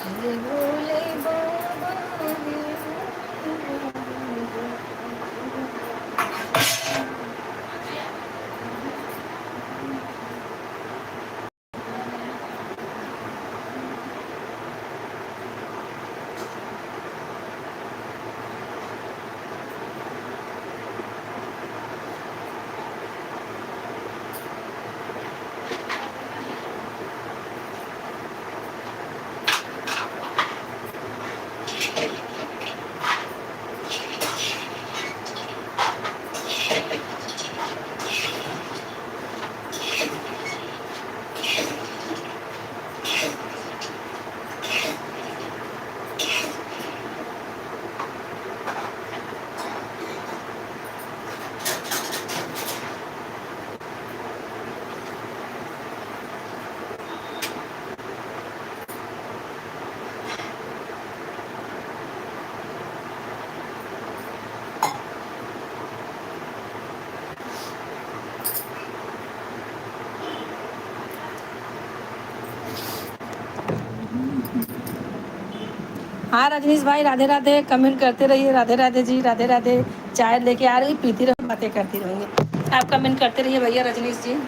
ये भोले बाबा ने हाँ रजनीश भाई, राधे राधे। कमेंट करते रहिए। राधे राधे जी, राधे राधे। चाय लेके आ रही, पीती रहो, बातें करती रहूँगी। आप कमेंट करते रहिए भैया रजनीश जी।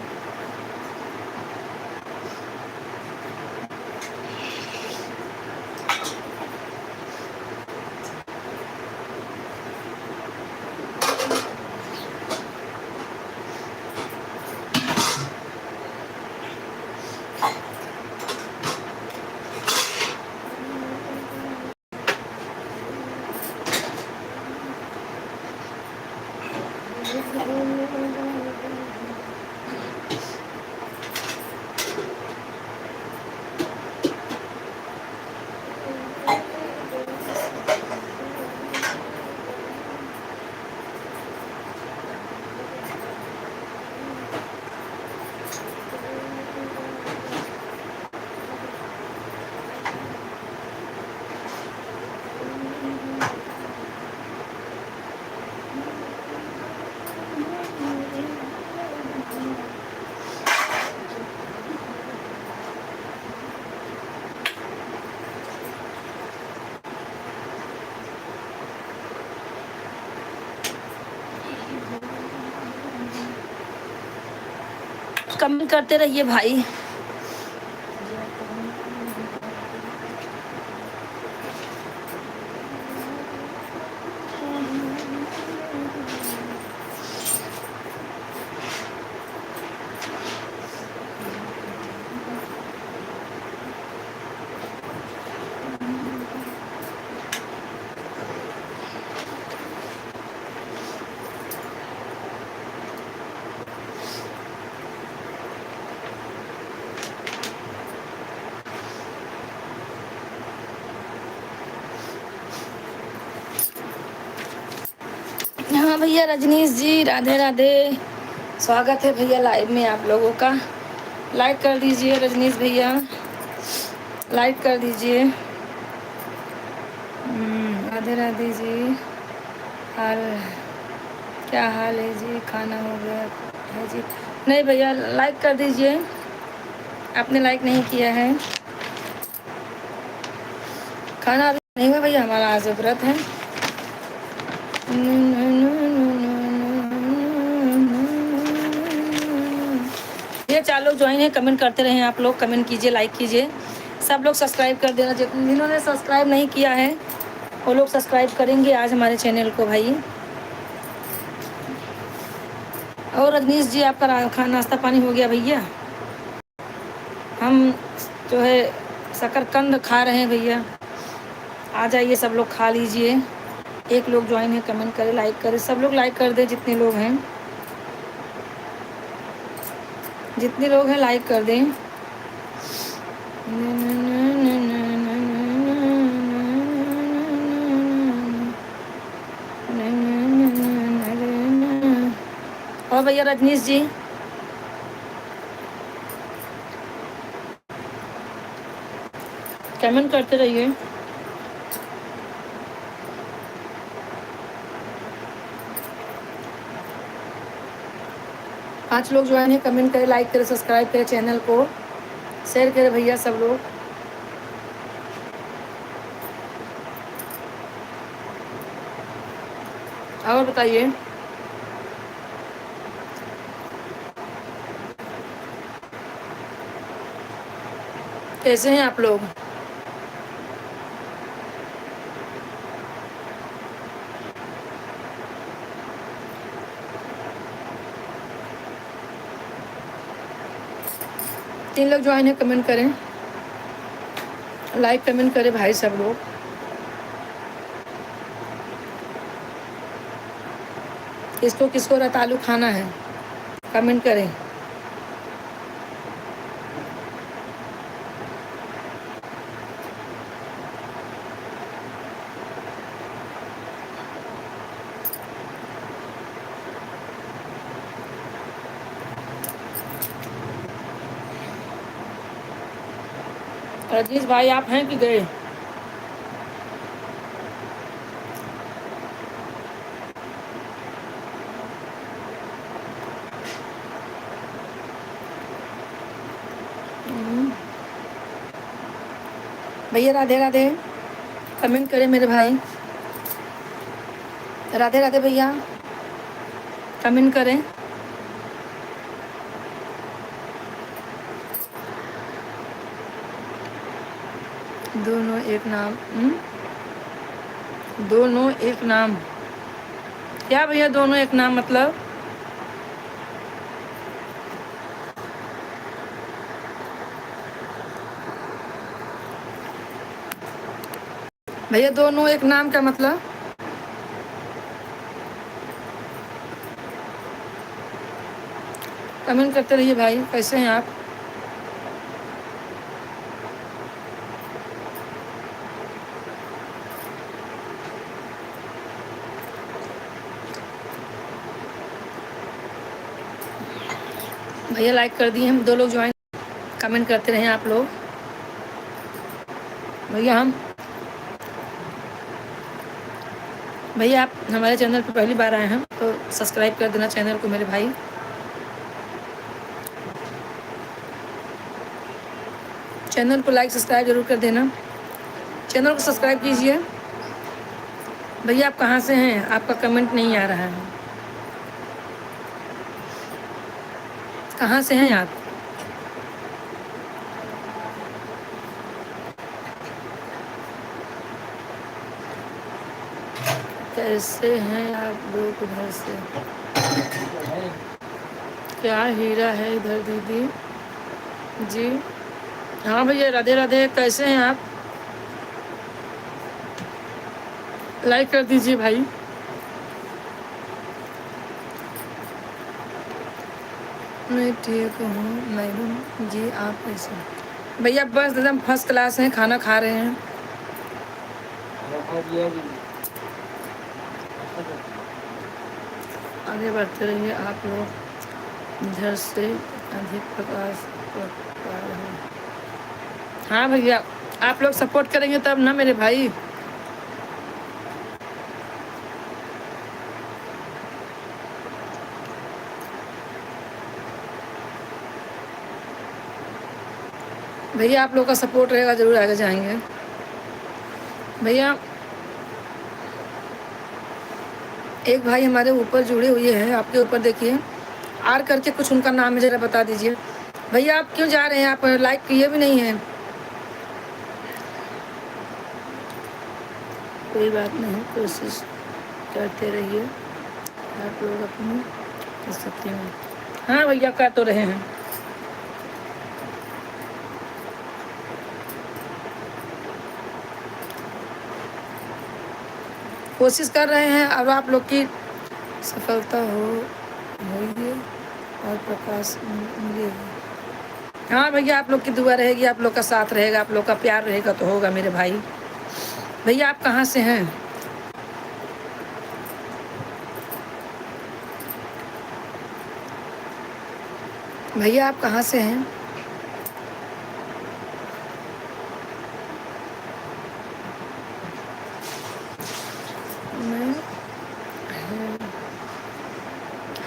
कमेंट करते रहिए भाई। हाँ भैया रजनीश जी, राधे राधे। स्वागत है भैया लाइव में आप लोगों का। लाइक कर दीजिए रजनीश भैया, लाइक कर दीजिए। राधे राधे जी। हाल क्या हाल है जी? खाना हो गया है जी? नहीं भैया, लाइक कर दीजिए। आपने लाइक नहीं किया है। खाना अभी नहीं हुआ भैया, हमारा आज व्रत है। ये 4 लोग ज्वाइन है, कमेंट करते रहे आप लोग। कमेंट कीजिए, लाइक कीजिए। सब लोग सब्सक्राइब कर देना। जिन्होंने सब्सक्राइब नहीं किया है वो लोग सब्सक्राइब करेंगे आज हमारे चैनल को भाई। और रजनीश जी, आपका खाना नाश्ता पानी हो गया भैया? हम जो है शकरकंद खा रहे हैं भैया। आ जाइए सब लोग, खा लीजिए। एक लोग ज्वाइन है, कमेंट करें, लाइक करें। सब लोग लाइक कर दें, जितने लोग हैं, जितने लोग हैं लाइक कर दें। और भैया रजनीश जी, कमेंट करते रहिए। पांच लोग ज्वाइन है, कमेंट करें, लाइक करें, सब्सक्राइब करें चैनल को, शेयर करें भैया सब लोग। और बताइए। कैसे हैं आप लोग? तीन लोग ज्वाइन है, कमेंट करें, लाइक कमेंट करें भाई सब लोग। किसको किसको रतालू खाना है, कमेंट करें। रजनीश भाई आप हैं कि गए? भैया राधे राधे, कमेंट करें मेरे भाई। राधे राधे भैया, कमेंट करें। दोनों एक नाम, दोनों एक नाम क्या भैया? दोनों एक नाम मतलब? भैया दोनों एक नाम का मतलब? कमेंट करते रहिए भाई। कैसे हैं आप? भैया लाइक कर दिए, हम 2 लोग ज्वाइन, कमेंट करते रहे आप लोग। भैया आप हमारे चैनल पर पहली बार आए हैं तो सब्सक्राइब कर देना चैनल को मेरे भाई। चैनल को लाइक सब्सक्राइब जरूर कर देना, चैनल को सब्सक्राइब कीजिए। भैया आप कहाँ से हैं? आपका कमेंट नहीं आ रहा है। कहाँ से हैं आप? कैसे हैं आप लोग उधर से? क्या हीरा है इधर दीदी जी? हाँ भैया राधे राधे, कैसे हैं आप? लाइक कर दीजिए भाई। मैं ठीक हूँ मैडम जी, आप कैसे? भैया बस एकदम फर्स्ट क्लास हैं, खाना खा रहे हैं। आगे बढ़ते रहिए आप लोग, इधर से अधिक प्रकाश पा रहे हैं। हाँ भैया आप लोग सपोर्ट करेंगे तब ना मेरे भाई। भैया आप लोग का सपोर्ट रहेगा जरूर आगे जाएंगे। भैया एक भाई हमारे ऊपर जुड़े हुए हैं, आपके ऊपर देखिए आर करके कुछ उनका नाम है, जरा बता दीजिए। भैया आप क्यों जा रहे हैं? आप लाइक किए भी नहीं हैं। कोई बात नहीं, कोशिश करते रहिए आप लोग अपनी स्थिति में। हाँ भैया कर तो रहे हैं। कोशिश कर रहे हैं और आप लोग की सफलता होगी और प्रकाश मिलेगी। हाँ भैया आप लोग की दुआ रहेगी, आप लोग का साथ रहेगा, आप लोग का प्यार रहेगा तो होगा मेरे भाई। भैया आप कहाँ से हैं? भैया आप कहाँ से हैं? मैं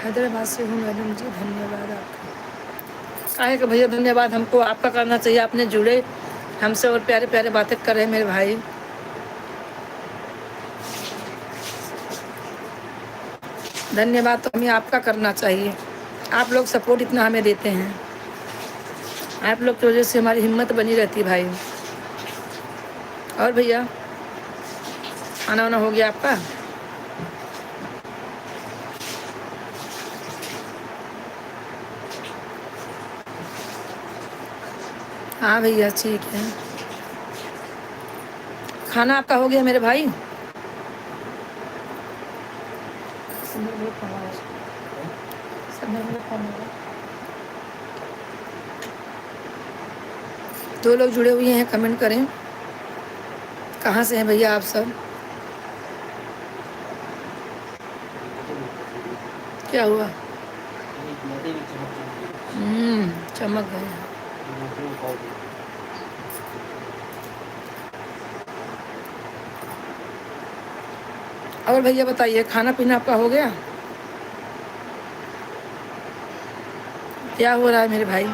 हैदराबाद से हूँ मैडम जी, धन्यवाद आपका। काहे का भैया धन्यवाद हमको आपका करना चाहिए, आपने जुड़े हमसे और प्यारे प्यारे बातें कर रहे हैं मेरे भाई। धन्यवाद तो हमें आपका करना चाहिए। आप लोग सपोर्ट इतना हमें देते हैं, आप लोग की वजह से हमारी हिम्मत बनी रहती है भाई। और भैया खाना वाना हो गया आपका? हाँ भैया ठीक है। खाना आपका हो गया मेरे भाई? दो लोग जुड़े हुए हैं, कमेंट करें कहाँ से हैं भैया आप सब? क्या हुआ? चमक गए। और भैया बताइए खाना पीना आपका हो गया? क्या हो रहा है मेरे भाई?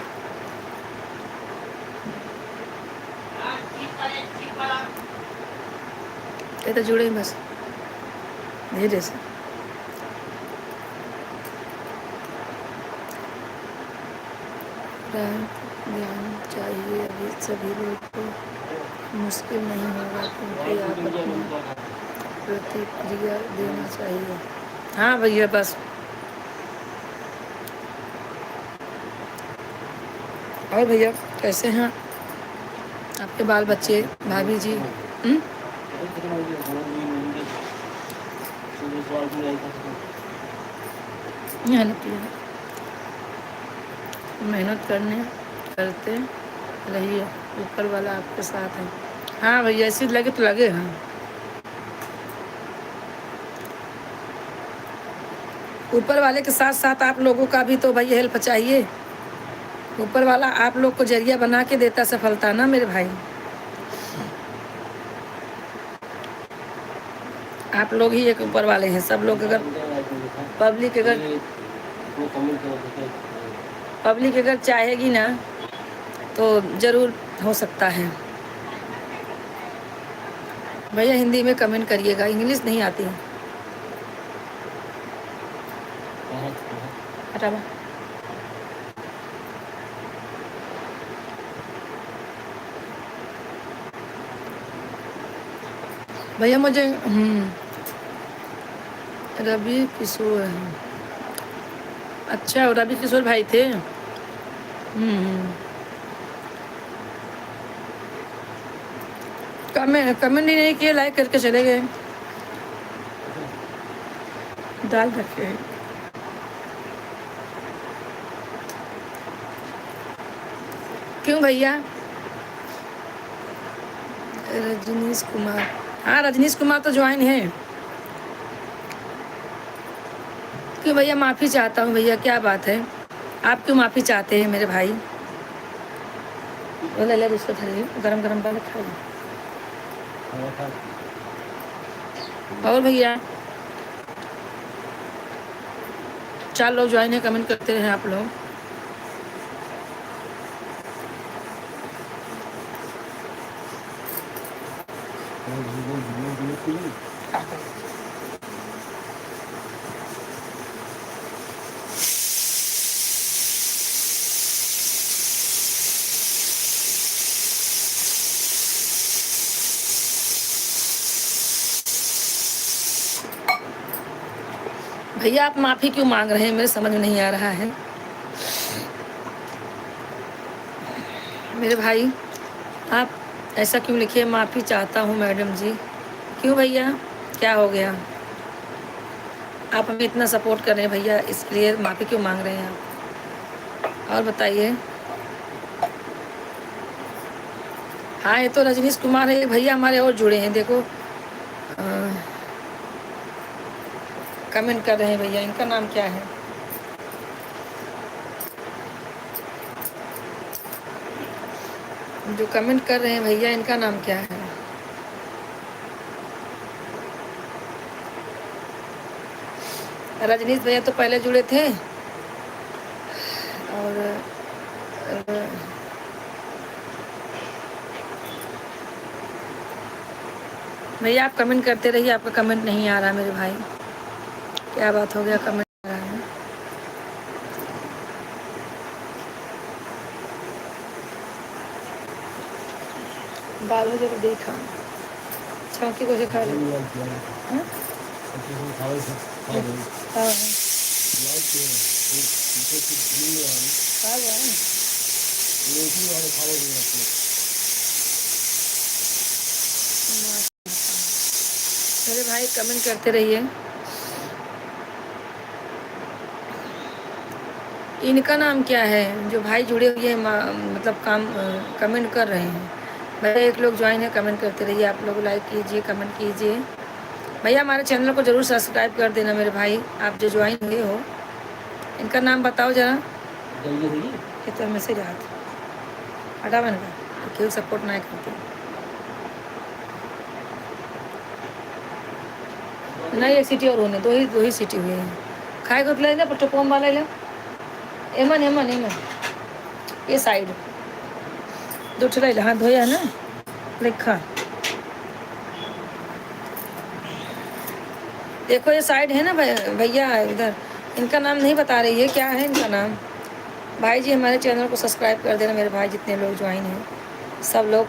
ये तो जुड़े ही बस धीरे से। ध्यान चाहिए अभी सभी लोग को, मुश्किल नहीं होगा क्योंकि आप अपनी प्रतिक्रिया देना चाहिए। हाँ भैया बस। और भैया कैसे हैं आपके बाल बच्चे, भाभी जी? मेहनत करते रहिए, ऊपर वाला आपके साथ है। हाँ भैया ऐसे लगे तो लगे। हाँ ऊपर वाले के साथ साथ आप लोगों का भी तो भाई हेल्प चाहिए। ऊपर वाला आप लोग को जरिया बना के देता सफलता ना मेरे भाई। आप लोग ही एक ऊपर वाले हैं। सब लोग अगर पब्लिक अगर चाहेगी ना तो ज़रूर हो सकता है। भैया हिंदी में कमेंट करिएगा, इंग्लिश नहीं आती है। हटावा। भैया मुझे रवि किशोर, अच्छा रवि किशोर भाई थे। कमेंट ही नहीं किए, लाइक करके चले गए। डाल रखे हैं। क्यों भैया? रजनीश कुमार, हाँ रजनीश कुमार तो ज्वाइन है। क्यों भैया? माफ़ी चाहता हूँ भैया, क्या बात है? आप क्यों माफ़ी चाहते हैं मेरे भाई? ले ले उसको थोड़ी गरम गरम बना खा लो। और भैया 4 लोग ज्वाइन है, कमेंट करते रहे आप लोग। भैया आप माफ़ी क्यों मांग रहे हैं, मेरे समझ में नहीं आ रहा है मेरे भाई। आप ऐसा क्यों लिखिए, माफ़ी चाहता हूँ मैडम जी। क्यों भैया, क्या हो गया? आप हमें इतना सपोर्ट कर रहे हैं भैया, इसलिए माफ़ी क्यों मांग रहे हैं आप? और बताइए। हाँ ये तो रजनीश कुमार है भैया, हमारे और जुड़े हैं देखो। कमेंट कर रहे हैं भैया, इनका नाम क्या है? जो कमेंट कर रहे हैं भैया, इनका नाम क्या है? रजनीश भैया तो पहले जुड़े थे। और भैया आप कमेंट करते रहिए, आपका कमेंट नहीं आ रहा मेरे भाई। क्या बात हो गया, कमेंट आ रहा है। बाल जब देखा छौकी को खा लो। हाँ? हाँ। मेरे भाई कमेंट करते रहिए। इनका नाम क्या है जो भाई जुड़े हुए हैं, मतलब काम कमेंट कर रहे हैं। भैया एक लोग ज्वाइन है, कमेंट करते रहिए। आप लोग लाइक कीजिए, कमेंट कीजिए। भैया हमारे चैनल को ज़रूर सब्सक्राइब कर देना मेरे भाई, आप जो ज्वाइन हुए हो। इनका नाम बताओ ज़रा। ये तो मैसेज आया था, हटा बन का क्यों सपोर्ट नहीं करते। नहीं, एक सीटी और होने दो ही सीटी हुई है। खाए को ले पट्टो पोम वाला ले एमन एमन एमन ये साइड दो ले हाथ धोया ना लिखा। देखो ये साइड है ना भैया इधर। इनका नाम नहीं बता रही है, क्या है इनका नाम। भाई जी हमारे चैनल को सब्सक्राइब कर देना मेरे भाई, जितने लोग ज्वाइन हैं सब लोग,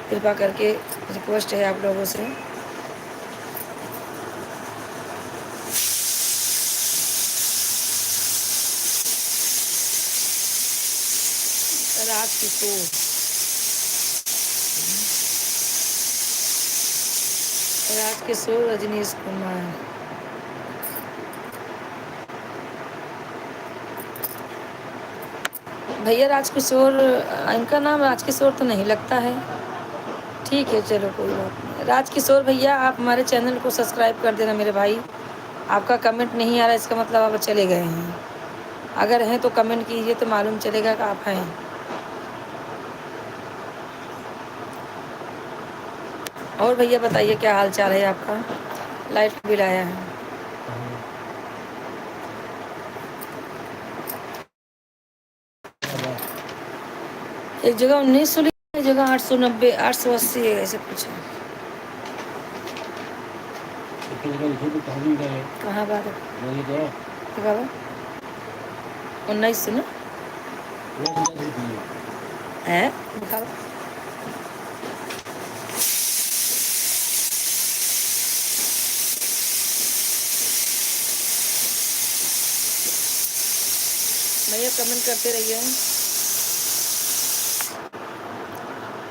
कृपा करके रिक्वेस्ट है आप लोगों से। राजकिशोर, राजकिशोर रजनीश कुमार। भैया राजकिशोर, इनका नाम राजकिशोर तो नहीं लगता है। ठीक है चलो कोई बात नहीं। राजकिशोर भैया आप हमारे चैनल को सब्सक्राइब कर देना मेरे भाई। आपका कमेंट नहीं आ रहा, इसका मतलब आप चले गए हैं। अगर हैं तो कमेंट कीजिए तो मालूम चलेगा कि आप हैं। और भैया बताइए क्या हाल चाल है आपका। लाइट बिल आया है। एक जगह 1900 लिखा है, एक जगह 890 880 है, ऐसे कुछ है। कहाँ बात है 19 ना है दिखाओ। भैया कमेंट करते रहिए।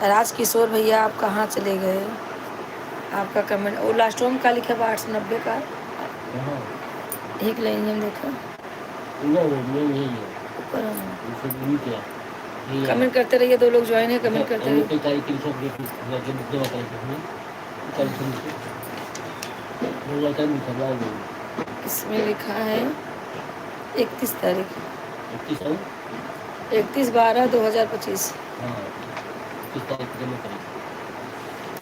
राजकिशोर भैया आप कहाँ चले गए। आपका कमेंट और लास्ट में का लिखा है 890 का एक लाइन हम देखा ऊपर। कमेंट करते रहिए, दो लोग ज्वाइन है, कमेंट करते रहिए। इसमें लिखा है 31 तारीख 31/12/2025।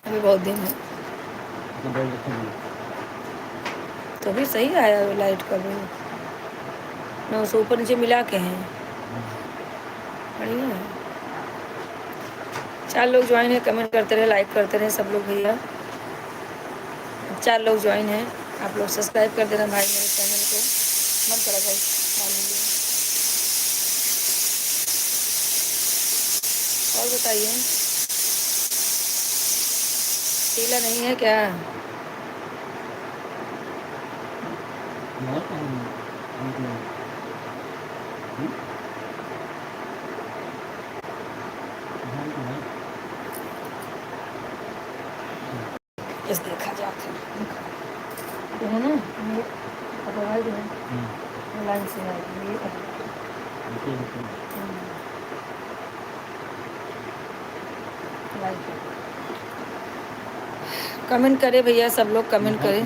अभी बहुत दिन है तो भी सही आया लाइट का बिल ना, उसे ऊपर नीचे मिला के हैं बढ़िया है। 4 लोग ज्वाइन है, कमेंट करते रहे, लाइक करते रहे सब लोग भैया। 4 लोग ज्वाइन हैं, आप लोग सब्सक्राइब कर देना भाई मेरे चैनल को। मन करा भाई और बताइए पीला नहीं है क्या। इस देखा जाके है ना दवाई जो है लाइन से कमेंट करें भैया, सब लोग कमेंट करें।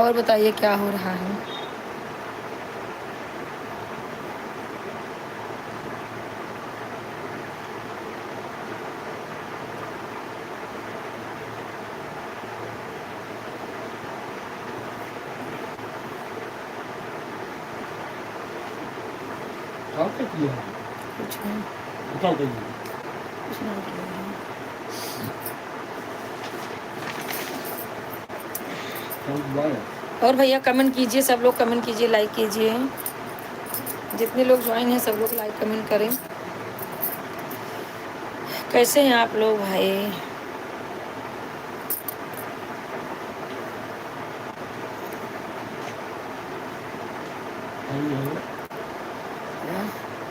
और बताइए क्या हो रहा है? कुछ नहीं, कुछ नहीं किया है। और भैया कमेंट कीजिए, सब लोग कमेंट कीजिए, लाइक कीजिए। जितने लोग ज्वाइन हैं सब लोग लाइक कमेंट करें। कैसे हैं आप लोग भाई?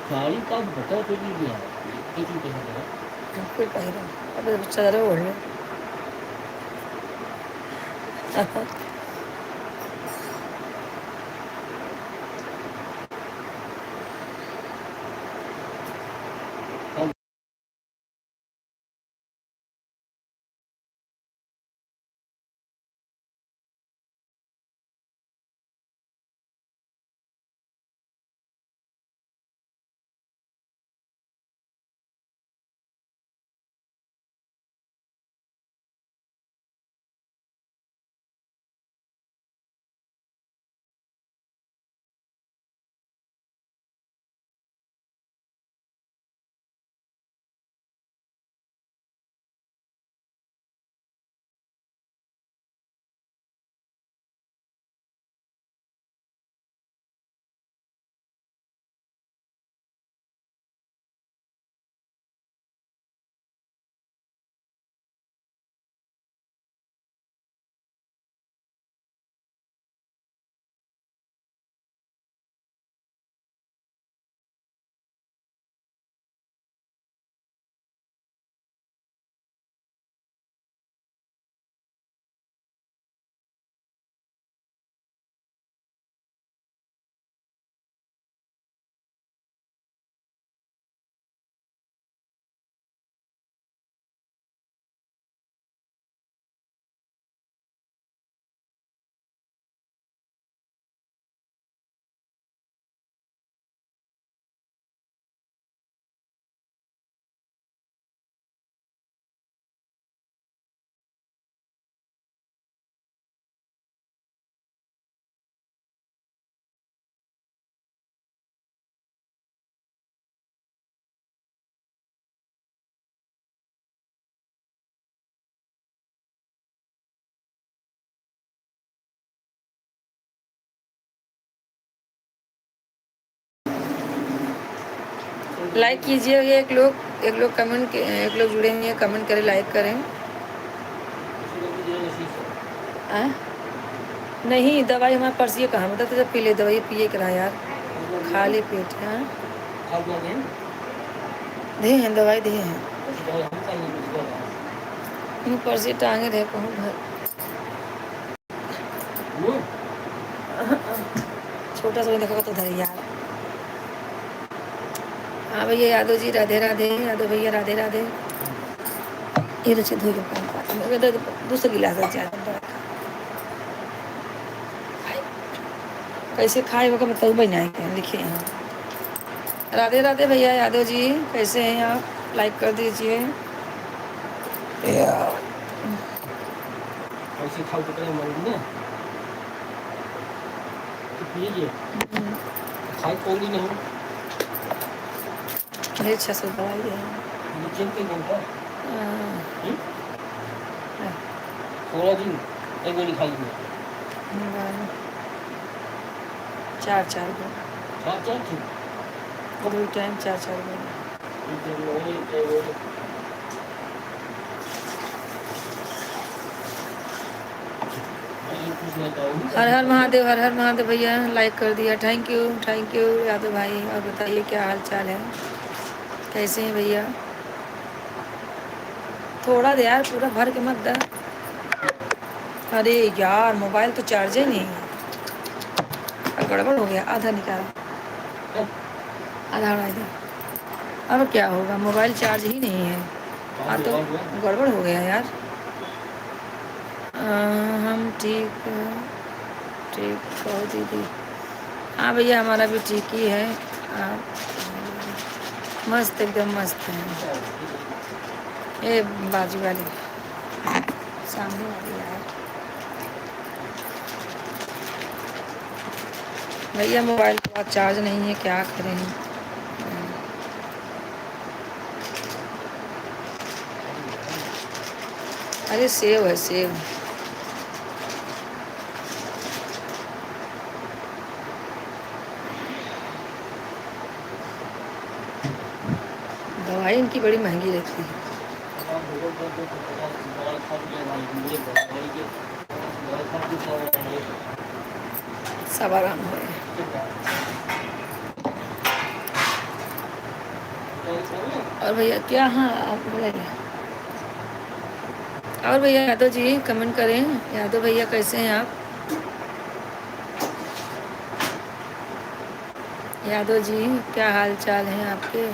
साड़ी का बता तो नहीं दिया कोई पहिरा अब चादर ओढ़ लो। लाइक कीजिए। एक लोग कमेंट, एक लोग जुड़े हुए हैं, कमेंट करें, लाइक करें। आ? नहीं, दवाई हमारे पर्स ये कहाँ मतलब तो पी ले दवाई, पिए करा यार, खाली पेट है। दे हैं दवाई, दे हैं पर्स टांगे रहे कहूँ घर। छोटा सा देखा तो धर यार। हाँ भैया यादव जी, राधे राधे। यादव भैया राधे राधे। ये रचे धो के दूसरा गिलास कैसे खाए वो मतलब बनाए लिखे हैं। राधे राधे भैया यादव जी, कैसे हैं आप? लाइक कर दीजिए। अच्छा से दवाई है। चार चार गो, दो टाइम चार चार गो। हर हर महादेव, हर हर महादेव भैया, लाइक कर दिया, थैंक यू यादव भाई। और बताइए क्या हाल चाल है, कैसे हैं भैया? थोड़ा दे यार, पूरा भर के मत दे। अरे यार मोबाइल तो चार्ज ही नहीं है, गड़बड़ हो गया। आधा निकाल, आधा इधर। अब क्या होगा, मोबाइल चार्ज ही नहीं है। हाँ तो गड़बड़ हो गया यार। हम ठीक ठीक कहो दीदी। हाँ भैया हमारा भी ठीक ही है। आप मस्त एकदम मस्त है। ये बाजू वाली सामने वाली यार भैया मोबाइल के पास चार्ज नहीं है, क्या करें। अरे सेव है सेव। दवाई इनकी बड़ी महंगी रहती है। सब आराम हो रहे हैं। और भैया क्या, हाँ आप बोलिए। और भैया यादव जी कमेंट करें। यादव भैया कैसे हैं आप? यादव जी क्या हाल चाल हैं आपके?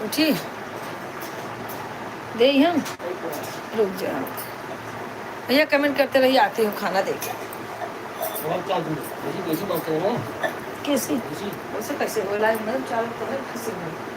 उठी दे हम रुक जाओ भैया, कमेंट करते रहिए, आती हूँ खाना दे के। कैसी वैसे कैसे बोला है मतलब चालू तो है कैसे बोला?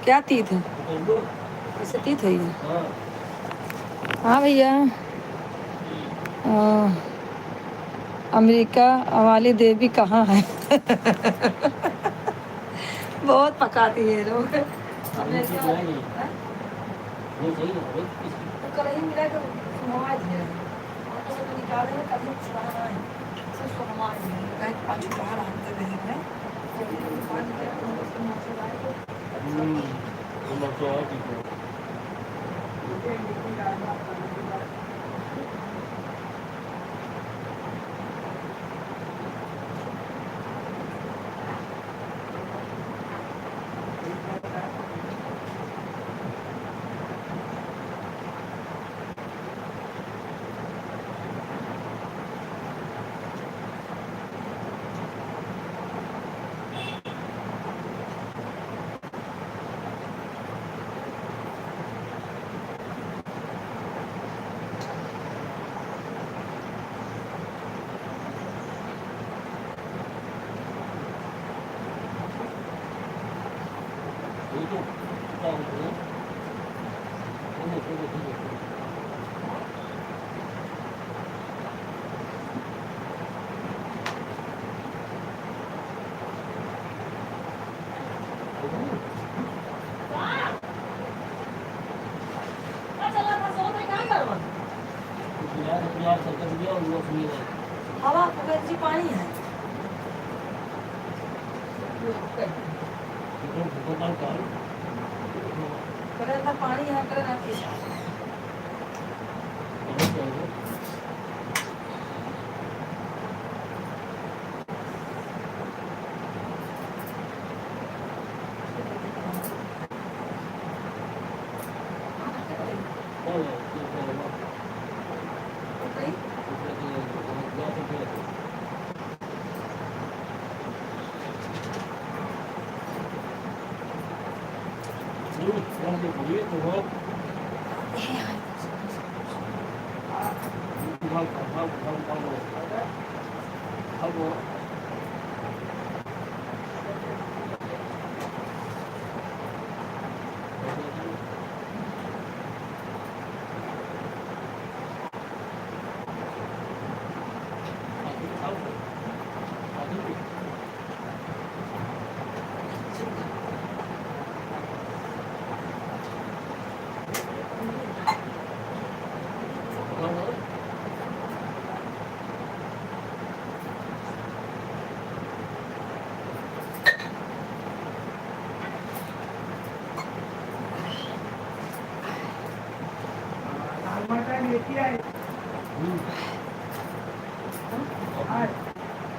क्या तीत है? कैसे तीत है ये? हाँ भैया अमेरिका वाली देवी कहाँ है? बहुत पकाती है लोग। कहीं मिला कर समाज है तो निकाले कभी छुड़ाना है सिर्फ समाज है कहीं पाँच बाहर आते नहीं है हवा जी पानी है करे था पानी है करे ना पेशाब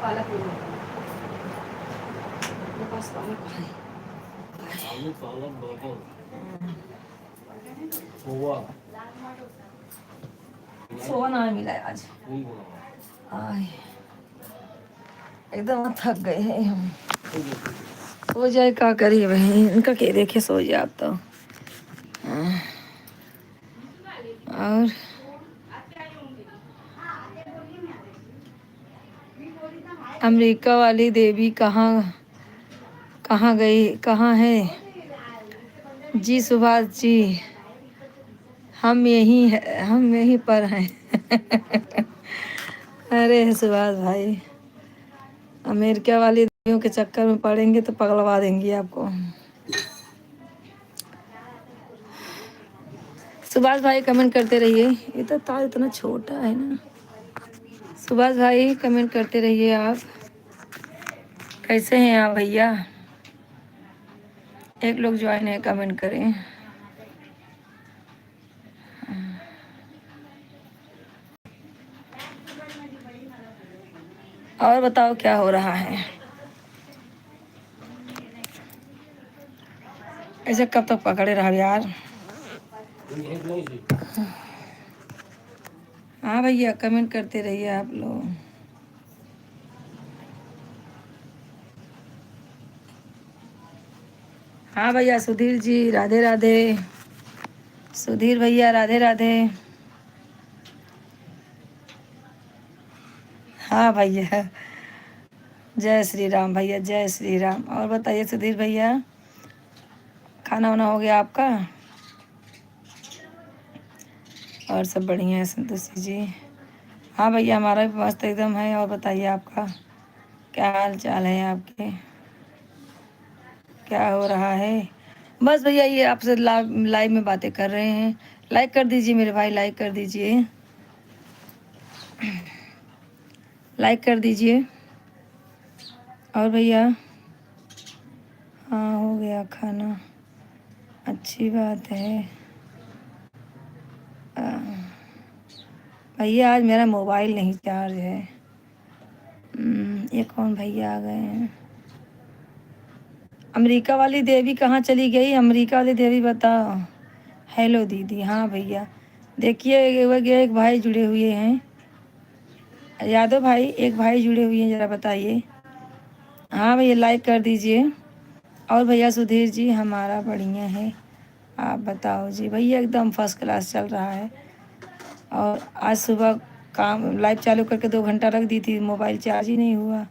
पालक पास सोना मिला है आज आए एकदम थक गए हैं हम सो जाए क्या करिए भाई इनका क्या देखे सो जाए आप तो और अमेरिका वाली देवी कहाँ कहाँ गई कहाँ है जी सुभाष जी हम यहीं पर हैं अरे सुभाष भाई अमेरिका वाली देवियों के चक्कर में पड़ेंगे तो पगलवा देंगी आपको सुभाष भाई कमेंट करते रहिए ये तो तार इतना छोटा है ना सुभाष भाई कमेंट करते रहिए आप कैसे हैं आप भैया एक लोग ज्वाइन है कमेंट करें और बताओ क्या हो रहा है ऐसे कब तक पकड़े रहा यार हाँ भैया कमेंट करते रहिए आप लोग हाँ भैया सुधीर जी राधे राधे सुधीर भैया राधे राधे हाँ भैया जय श्री राम भैया जय श्री राम और बताइए सुधीर भैया खाना वाना हो गया आपका और सब बढ़िया है संतोषी जी हाँ भैया हमारा भी मस्त एकदम है और बताइए आपका क्या हाल चाल है आपके क्या हो रहा है बस भैया ये आपसे लाइव में बातें कर रहे हैं लाइक कर दीजिए मेरे भाई लाइक कर दीजिए लाइक कर दीजिए और भैया हाँ हो गया खाना अच्छी बात है भैया आज मेरा मोबाइल नहीं चार्ज है ये कौन भैया आ गए हैं अमेरिका वाली देवी कहाँ चली गई अमेरिका वाली देवी बताओ हेलो दीदी हाँ भैया देखिए एक भाई जुड़े हुए हैं यादव भाई एक भाई जुड़े हुए हैं ज़रा बताइए हाँ भैया लाइक कर दीजिए और भैया सुधीर जी हमारा बढ़िया है आप बताओ जी भैया एकदम फर्स्ट क्लास चल रहा है और आज सुबह काम लाइव चालू करके 2 घंटा रख दी थी मोबाइल चार्ज ही नहीं हुआ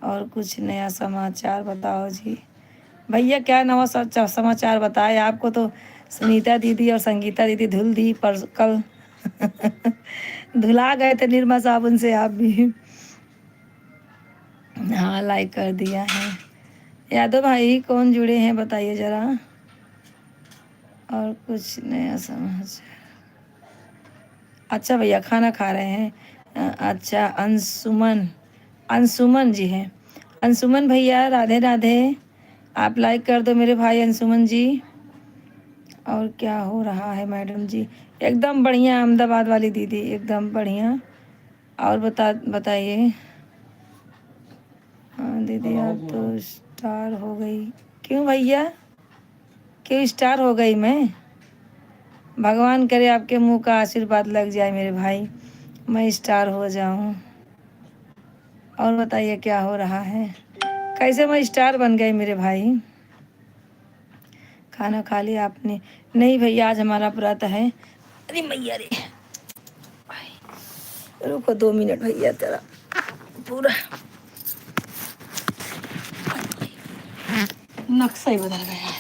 और कुछ नया समाचार बताओ जी भैया क्या नवा समाचार बताए? आपको तो सुनीता दीदी और संगीता दीदी धुल दी पर कल धुला गए थे निर्मा साबुन से आप भी। हाँ लाइक कर दिया है। यादव भाई कौन जुड़े हैं बताइए ज़रा, और कुछ नया समझ। अच्छा भैया खाना खा रहे हैं। अच्छा अंशुमन, अंशुमन जी हैं। अंशुमन भैया राधे राधे, आप लाइक कर दो मेरे भाई अंशुमन जी। और क्या हो रहा है मैडम जी? एकदम बढ़िया अहमदाबाद वाली दीदी, एकदम बढ़िया। और बताइए। हाँ दीदी आप तो स्टार हो गई। क्यों भैया, क्यों स्टार हो गई मैं? भगवान करे आपके मुंह का आशीर्वाद लग जाए मेरे भाई, मैं स्टार हो जाऊं। और बताइए क्या हो रहा है, कैसे मैं स्टार बन गई मेरे भाई? खाना खा लिया आपने? नहीं भैया आज हमारा व्रत है। अरे मैया रे, रुको 2 मिनट भैया, तेरा पूरा नक्शा ही बदल गया है।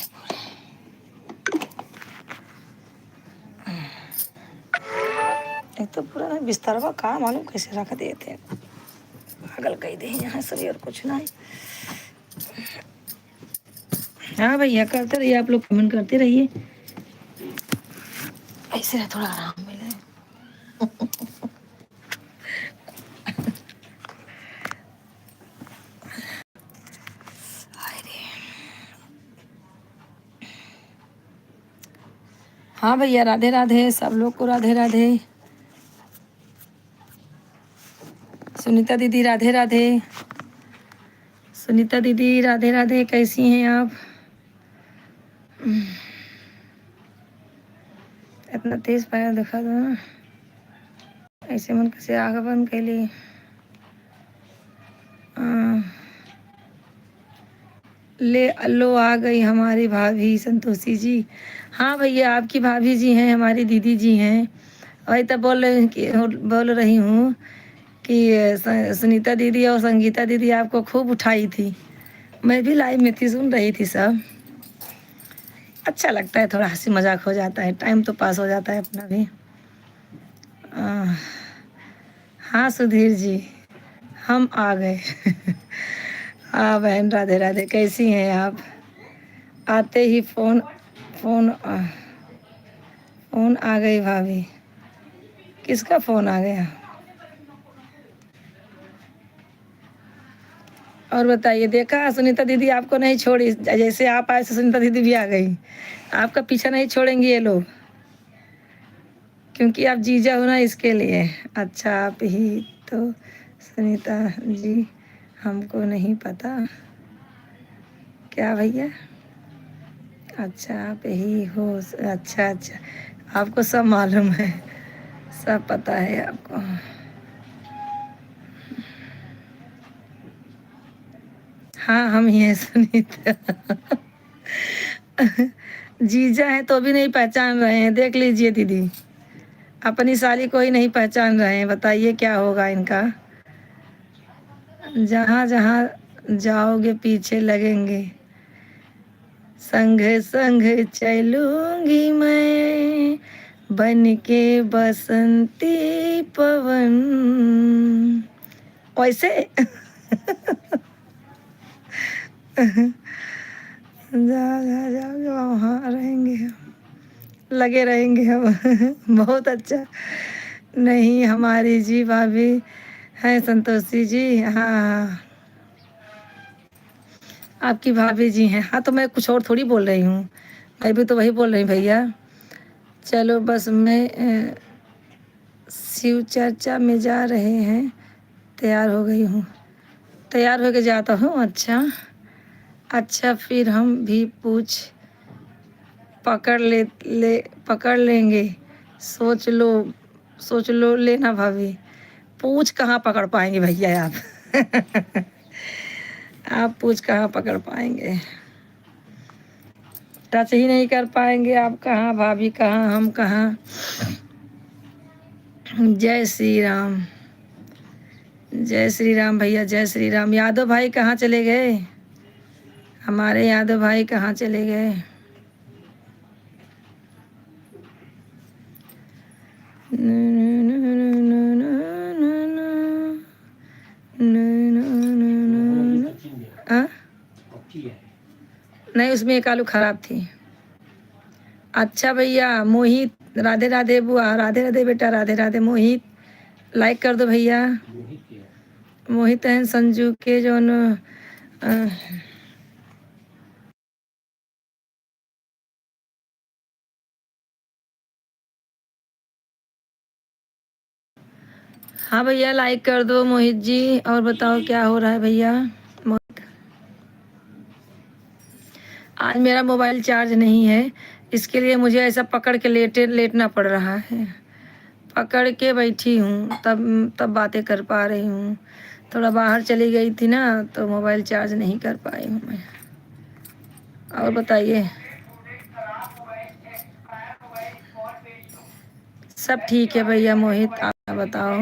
एक तो पूरा बिस्तरवा का मालूम कैसे रख दिए थे, पागल कही दे यहाँ सभी और कुछ नहीं। हाँ भैया करते रहिए, आप लोग कमेंट करते रहिए, ऐसे थोड़ा आराम मिले। हाँ भैया राधे राधे, सब लोग को राधे राधे। सुनीता दीदी राधे राधे, सुनीता दीदी राधे राधे, कैसी हैं आप? इतना तेज पाया दिखा दो ना, ऐसे मन कैसे आग बंद कर ली। ले लो आ गई हमारी भाभी संतोषी जी। हाँ भैया आपकी भाभी जी हैं, हमारी दीदी जी हैं। वही तो बोल रही हूँ कि सुनीता दीदी और संगीता दीदी आपको खूब उठाई थी। मैं भी लाइव में थी, सुन रही थी सब। अच्छा लगता है, थोड़ा हंसी मजाक हो जाता है, टाइम तो पास हो जाता है अपना भी। आ, हाँ सुधीर जी, हम आ गए। हाँ बहन राधे राधे, कैसी हैं आप? आते ही फोन फोन फोन आ गई भाभी। किसका फोन आ गया? और बताइए, देखा सुनीता दीदी आपको नहीं छोड़ी, जैसे आप आए से सुनीता दीदी भी आ गई। आपका पीछा नहीं छोड़ेंगी ये लोग, क्योंकि आप जीजा हो ना इसके लिए। अच्छा आप ही तो सुनीता जी, हमको नहीं पता। क्या भैया? अच्छा आप ही हो, अच्छा अच्छा, आपको सब मालूम है, सब पता है आपको। हाँ हम ही हैं सुनीता। जीजा है तो भी नहीं पहचान रहे हैं, देख लीजिए दीदी, अपनी साली को ही नहीं पहचान रहे हैं, बताइए क्या होगा इनका। जहाँ जहाँ जाओगे पीछे लगेंगे, संग संग चलूंगी मैं बन के बसंती पवन। वैसे जा जा जाओगे वहाँ रहेंगे हम, लगे रहेंगे हम। बहुत अच्छा। नहीं हमारी जी भाभी है संतोषी जी, हाँ आपकी भाभी जी हैं। हाँ तो मैं कुछ और थोड़ी बोल रही हूँ, मैं भी तो वही बोल रही भैया। चलो बस मैं शिव चर्चा में जा रहे हैं, तैयार हो गई हूँ, तैयार होके जाता हूँ। अच्छा अच्छा फिर हम भी पूछ पकड़ लेंगे। सोच लो, सोच लो लेना भाभी। पूछ कहाँ पकड़ पाएंगे भैया आप? आप पूछ कहाँ पकड़ पाएंगे, टच ही नहीं कर पाएंगे। आप कहाँ भाभी, कहाँ हम कहाँ। जय श्री राम, जय श्री राम भैया, जय श्री राम। यादव भाई कहाँ चले गए? हमारे यादव भाई कहाँ चले गए? हाँ? नहीं, उसमें एक आलू खराब थी। अच्छा भैया मोहित, राधे राधे बुआ, राधे राधे बेटा, राधे राधे मोहित, लाइक कर दो भैया। मोहित हैं संजू के जो हाँ भैया लाइक कर दो मोहित जी। और बताओ क्या हो रहा है भैया? मोहित, आज मेरा मोबाइल चार्ज नहीं है, इसके लिए मुझे ऐसा पकड़ के लेटना पड़ रहा है। पकड़ के बैठी हूँ, तब तब बातें कर पा रही हूँ। थोड़ा बाहर चली गई थी ना, तो मोबाइल चार्ज नहीं कर पाई हूँ मैं। और बताइए, सब ठीक है भैया मोहित, आप बताओ।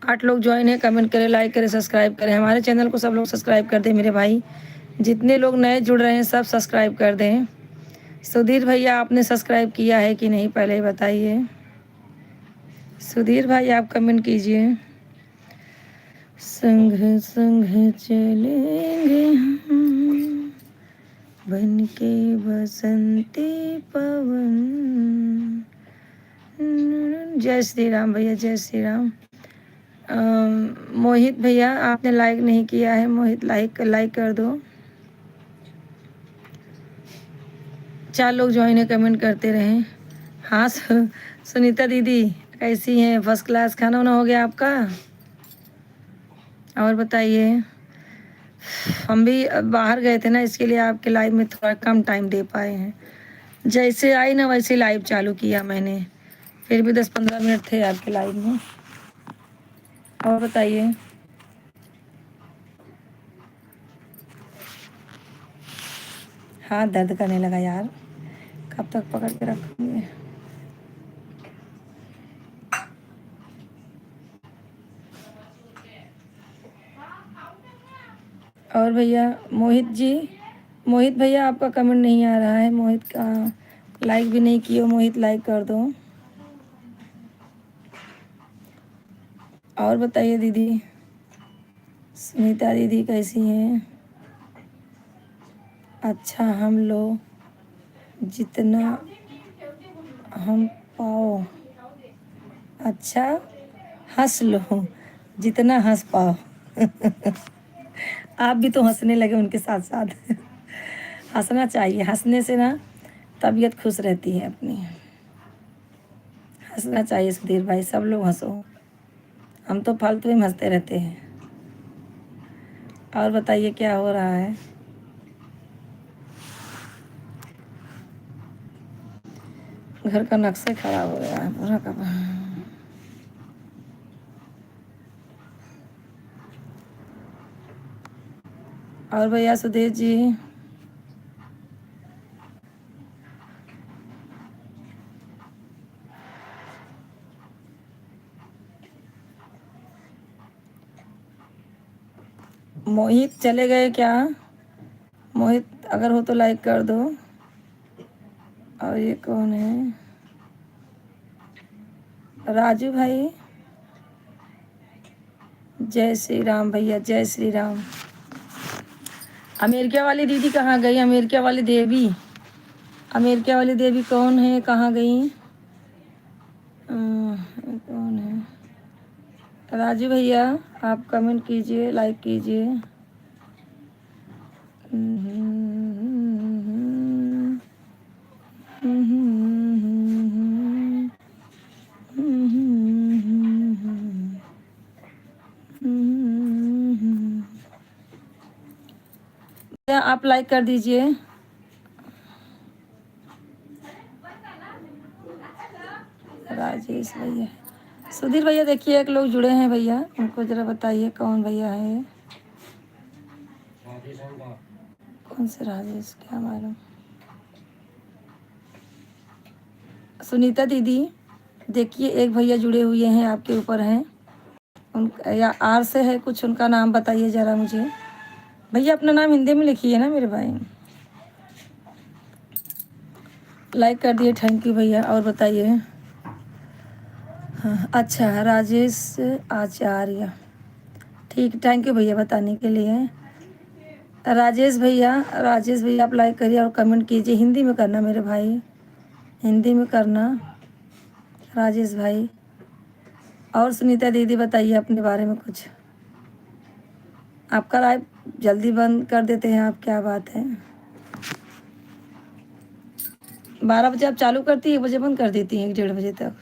आठ लोग ज्वाइन है, कमेंट करें, लाइक करें, सब्सक्राइब करें। हमारे चैनल को सब लोग सब्सक्राइब कर दें मेरे भाई। जितने लोग नए जुड़ रहे हैं सब सब्सक्राइब कर दें। सुधीर भैया आपने सब्सक्राइब किया है कि नहीं, पहले बताइए। सुधीर भाई आप कमेंट कीजिए। संग संग चलेंगे हम, बन के बसंती पवन। जय श्री राम भैया, जय श्री राम। मोहित भैया आपने लाइक नहीं किया है, मोहित लाइक कर दो। 4 लोग ज्वाइन है, कमेंट करते रहें। हाँ सुनीता दीदी कैसी हैं? First class. खाना वाना हो गया आपका? और बताइए। हम भी बाहर गए थे ना, इसके लिए आपके लाइव में थोड़ा कम टाइम दे पाए हैं। जैसे आई ना वैसे लाइव चालू किया मैंने, फिर भी 10-15 मिनट थे आपके लाइव में। और बताइए। हाथ दर्द करने लगा यार, कब तक पकड़ के रखूँगी। और भैया मोहित जी, मोहित भैया आपका कमेंट नहीं आ रहा है। मोहित का लाइक भी नहीं किए, मोहित लाइक कर दो। और बताइए दीदी, सुनीता दीदी कैसी हैं? अच्छा हम लोग जितना हम पाओ, अच्छा हंस लो जितना हंस पाओ। आप भी तो हंसने लगे उनके साथ साथ। हंसना चाहिए, हंसने से ना तबीयत खुश रहती है अपनी। हंसना चाहिए सुधीर भाई, सब लोग हंसो, हम तो फालतू में हंसते रहते हैं। और बताइए क्या हो रहा है? घर का नक्शा खराब हो गया है पूरा का। और भैया सुधीर जी, मोहित चले गए क्या? मोहित अगर हो तो लाइक कर दो। और ये कौन है? राजू भाई, जय श्री राम भैया, जय श्री राम। अमेरिका वाली दीदी कहाँ गई? अमेरिका वाली देवी, अमेरिका वाली देवी कौन है, कहाँ गई? कौन है? राजू भैया आप कमेंट कीजिए, लाइक कीजिए। आप लाइक कर दीजिए। राजेश भैया, सुधीर भैया देखिए एक लोग जुड़े हैं भैया, उनको जरा बताइए कौन भैया है? कौन से राजेश, क्या मालूम। सुनीता दीदी देखिए, एक भैया जुड़े हुए हैं आपके ऊपर हैं, उन या आर से है कुछ, उनका नाम बताइए ज़रा मुझे। भैया अपना नाम हिंदी में लिखिए ना मेरे भाई। लाइक कर दिए, थैंक यू भैया। और बताइए। हाँ अच्छा, राजेश आचार्य, ठीक, थैंक यू भैया बताने के लिए। राजेश भैया आप लाइक करिए और कमेंट कीजिए, हिंदी में करना मेरे भाई, हिंदी में करना राजेश भाई। और सुनीता दीदी बताइए अपने बारे में कुछ। आपका लाइव जल्दी बंद कर देते हैं आप, क्या बात है? 12 बजे आप चालू करती है, 1 बजे बंद कर देती हैं, 1 डेढ़ बजे तक,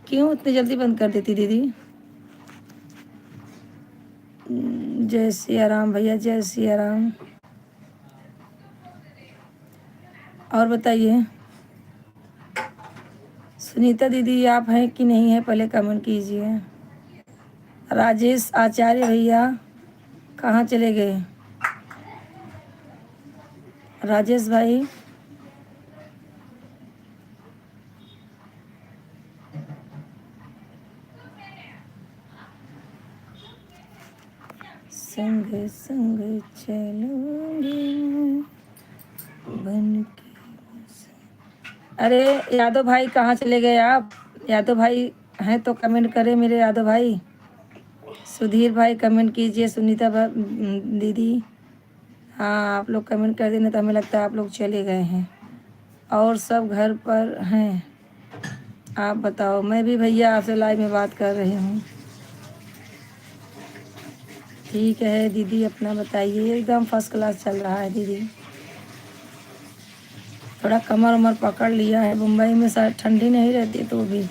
क्यों इतनी जल्दी बंद कर देती दीदी? जय सिया राम भैया, जय सिया राम। और बताइए सुनीता दीदी आप हैं कि नहीं है, पहले कमेंट कीजिए। राजेश आचार्य भैया कहाँ चले गए? राजेश भाई संग संग चलूंगी बन के। अरे यादव भाई कहाँ चले गए आप? यादव भाई हैं तो कमेंट करें मेरे यादव भाई। सुधीर भाई कमेंट कीजिए, सुनीता दीदी, हाँ आप लोग कमेंट कर देना तो हमें लगता है आप लोग चले गए हैं। और सब घर पर हैं? आप बताओ। मैं भी भैया आपसे लाइव में बात कर रही हूँ। ठीक है दीदी, अपना बताइए। एकदम फर्स्ट क्लास चल रहा है दीदी। थोड़ा कमर उमर पकड़ लिया है, मुंबई में शायद ठंडी नहीं रहती तो भी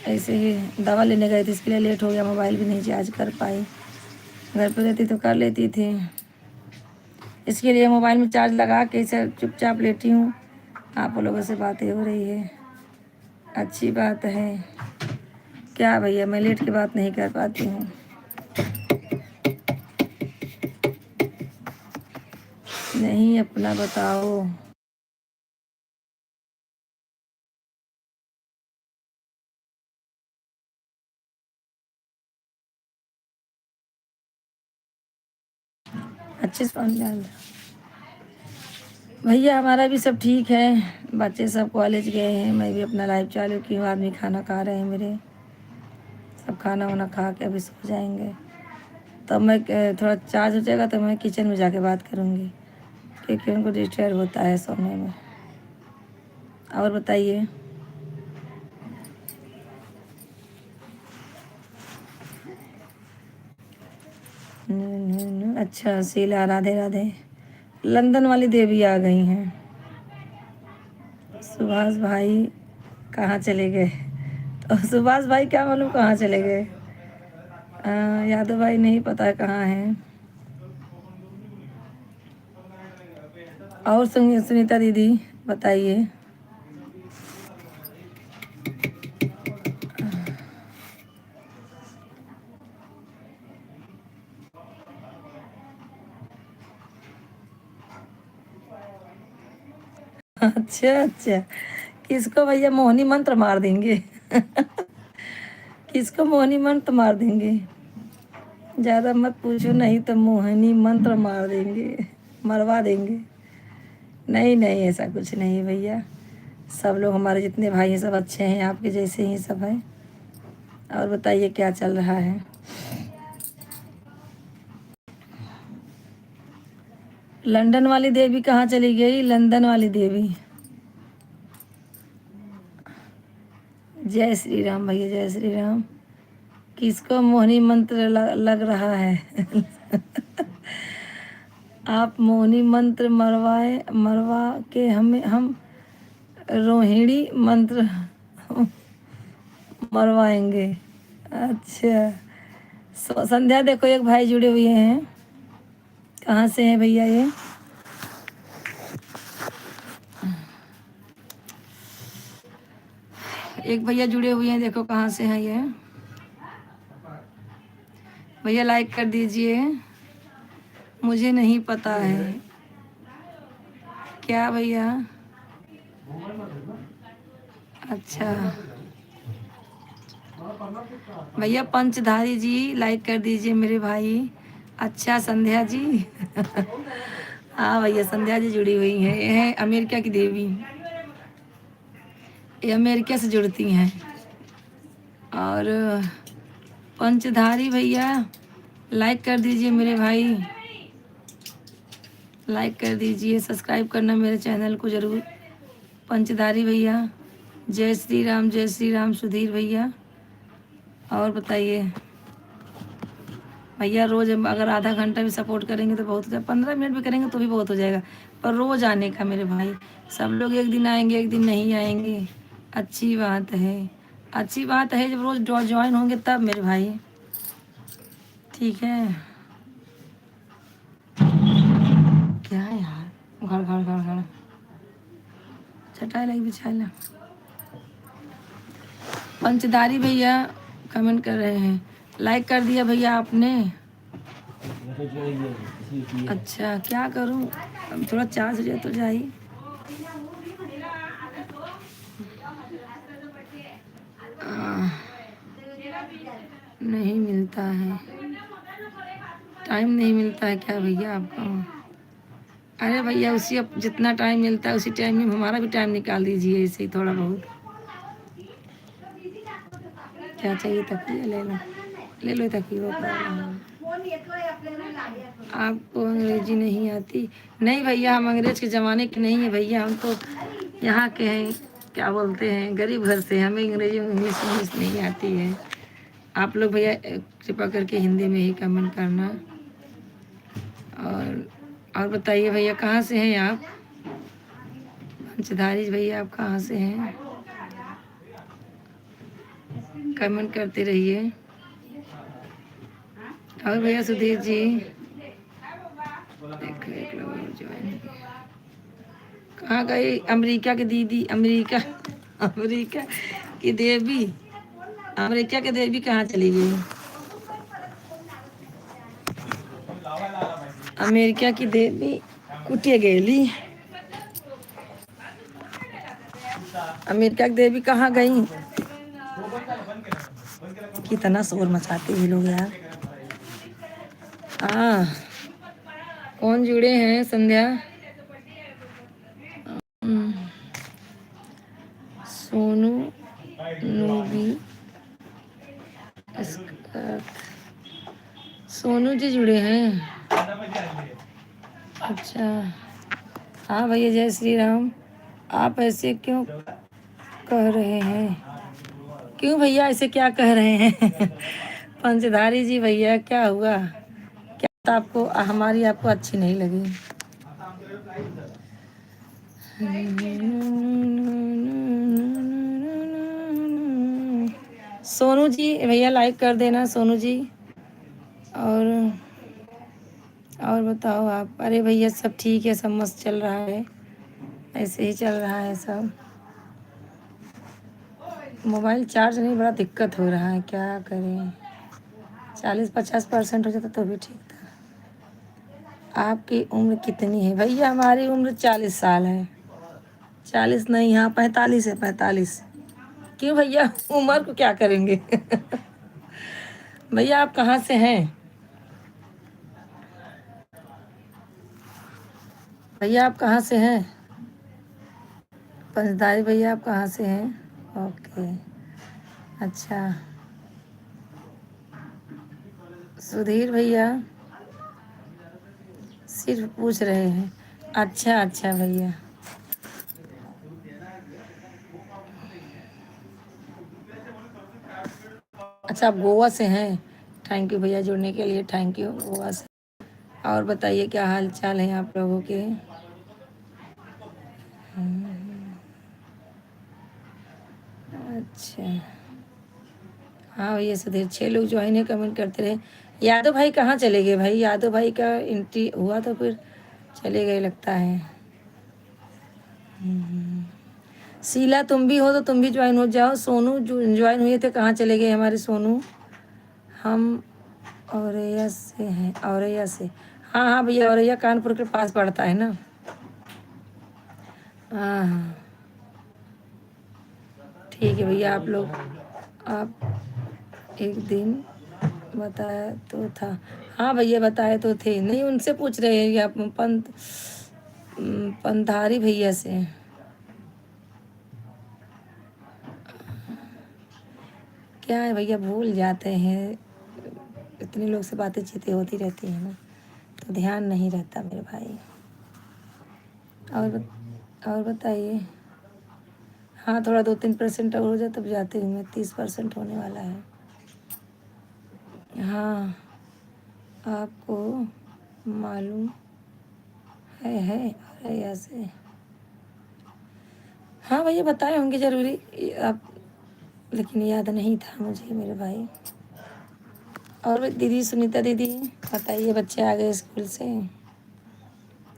ऐसे ही दवा लेने गए थे, इसके लिए लेट हो गया, मोबाइल भी नहीं चार्ज कर पाई। घर पे रहती तो कर लेती थी, इसके लिए मोबाइल में चार्ज लगा के इसे चुपचाप लेटी हूँ। आप लोगों से बातें हो रही है, अच्छी बात है। क्या भैया मैं लेट के बात नहीं कर पाती हूँ। नहीं अपना बताओ। अच्छे से पानी डाल दो। भैया हमारा भी सब ठीक है, बच्चे सब कॉलेज गए हैं, मैं भी अपना लाइफ चालू की हूँ। आदमी खाना खा रहे हैं मेरे, सब खाना वाना खा के अभी सो जाएंगे। तब मैं थोड़ा चार्ज हो जाएगा तो मैं किचन में जाके बात करूँगी, क्योंकि उनको डिस्टर्ब होता है सोने में। और बताइए। अच्छा शीला, राधे राधे। लंदन वाली देवी आ गई हैं। सुभाष भाई कहाँ चले गए? तो सुभाष भाई क्या मालूम कहाँ चले गए। यादव भाई नहीं पता कहाँ हैं। और सुनीता दीदी बताइए। अच्छा अच्छा, किसको भैया मोहिनी मंत्र मार देंगे? किसको मोहिनी मंत्र मार देंगे? ज़्यादा मत पूछो, नहीं तो मोहिनी मंत्र मार देंगे, मरवा देंगे। नहीं नहीं ऐसा कुछ नहीं भैया, सब लोग हमारे जितने भाई हैं सब अच्छे हैं, आपके जैसे ही सब हैं। और बताइए क्या चल रहा है? लंदन वाली देवी कहाँ चली गई? लंदन वाली देवी। जय श्री राम भैया, जय श्री राम। किसको मोहिनी मंत्र लग रहा है? आप मोहिनी मंत्र मरवा के हमें हम रोहिणी मंत्र मरवाएंगे। अच्छा संध्या देखो, एक भाई जुड़े हुए हैं, कहाँ से हैं भैया ये? एक भैया जुड़े हुए हैं, देखो कहाँ से हैं ये। भैया लाइक कर दीजिए, मुझे नहीं पता है क्या भैया। अच्छा भैया पंचधारी जी लाइक कर दीजिए मेरे भाई। अच्छा संध्या जी हाँ भैया संध्या जी जुड़ी हुई हैं, ये है अमेरिका की देवी, ये अमेरिका से जुड़ती हैं। और पंचधारी भैया लाइक कर दीजिए मेरे भाई, लाइक कर दीजिए, सब्सक्राइब करना मेरे चैनल को ज़रूर। पंचधारी भैया जय श्री राम सुधीर भैया। और बताइए भैया, रोज़ अगर आधा घंटा भी सपोर्ट करेंगे तो बहुत हो जाएगा, 15 मिनट भी करेंगे तो भी बहुत हो जाएगा, पर रोज़ आने का मेरे भाई। सब लोग एक दिन आएंगे एक दिन नहीं आएंगे, अच्छी बात है, अच्छी बात है जब रोज़ ज्वाइन होंगे तब मेरे भाई, ठीक है। क्या है यार, घर घर घर घर चटाई लगी बिछाई ला। पंचदारी भैया कमेंट कर रहे हैं, लाइक कर दिया भैया आपने। अच्छा क्या करूं, अब थोड़ा चार्ज हो जाए तो जाइए। नहीं मिलता है, टाइम नहीं मिलता है क्या भैया आपको? अरे भैया उसी अब जितना टाइम मिलता है उसी टाइम में हमारा भी टाइम निकाल दीजिए, ऐसे ही थोड़ा बहुत। क्या चाहिए तकिया ले लो, ले लो तकिया। आपको अंग्रेजी नहीं आती? नहीं भैया हम अंग्रेज के ज़माने के नहीं है भैया, हम तो यहाँ के हैं, क्या बोलते हैं, गरीब घर से, हमें अंग्रेजी इंग्लिश इंग्लिश नहीं आती है। आप लोग भैया कृपा करके हिंदी में ही कमेंट करना। और बताइए भैया कहाँ से हैं आप? पंचधारी भैया आप कहाँ से हैं? कमेंट करते रहिए। और भैया सुधीर जी देखो एक लोग और ज्वाइन, कहाँ गई अमेरिका की दीदी? अमेरिका अमेरिका की देवी, अमेरिका की देवी कहाँ चली गई? अमेरिका की देवी कुटिया गेली, अमेरिका की देवी कहाँ गई? कितना शोर मचाते हैं लोग यार। हाँ कौन जुड़े हैं? संध्या, सोनू, नूबी, सोनू जी जुड़े हैं। अच्छा हाँ भैया जय श्री राम। आप ऐसे क्यों कह रहे हैं? क्यों भैया ऐसे क्या कह रहे हैं? पंचधारी जी भैया क्या हुआ? क्या तो आपको हमारी आपको अच्छी नहीं लगी? सोनू जी भैया लाइक कर देना सोनू जी। और बताओ आप? अरे भैया सब ठीक है, सब मस्त चल रहा है, ऐसे ही चल रहा है सब। मोबाइल चार्ज नहीं, बड़ा दिक्कत हो रहा है, क्या करें? 40-50% हो जाता तो भी ठीक था। आपकी उम्र कितनी है? भैया हमारी उम्र 40 साल है। 40 नहीं, हाँ 45 है, 45। क्यों भैया उम्र को क्या करेंगे? भैया आप कहाँ से हैं? भैया आप कहाँ से हैं? पंचदारी भैया आप कहाँ से हैं? ओके अच्छा। सुधीर भैया सिर्फ पूछ रहे हैं। अच्छा अच्छा भैया, अच्छा आप गोवा से हैं? थैंक यू भैया जुड़ने के लिए, थैंक यू गोवा से। और बताइए क्या हाल चाल है आप लोगों के? अच्छा हाँ भैया सुधीर 6 लोग ज्वाइन है, कमेंट करते रहे। यादव भाई कहाँ चले गए भाई? यादव भाई का एंट्री हुआ तो फिर चले गए लगता है। शीला तुम भी हो तो तुम भी ज्वाइन हो जाओ। सोनू ज्वाइन हुए थे, कहाँ चले गए हमारे सोनू? हम औरैया से हैं, औरैया से। हाँ हाँ भैया औरैया कानपुर के पास पड़ता है ना। हाँ हाँ ठीक है भैया, आप लोग आप एक दिन बताया तो था। हाँ भैया बताए तो थे, नहीं उनसे पूछ रहे हैं या पंधारी भैया से। क्या है भैया, भूल जाते हैं, इतने लोग से बातें चीतें होती रहती हैं ना, तो ध्यान नहीं रहता मेरे भाई। और बताइए। हाँ थोड़ा 2-3% और हो जाए तब जाती हूँ मैं, 30% होने वाला है। हाँ आपको मालूम है अरे ऐसे। हाँ भैया बताए होंगे ज़रूरी आप, लेकिन याद नहीं था मुझे मेरे भाई। और दीदी सुनीता दीदी बताइए, बच्चे आ गए स्कूल से?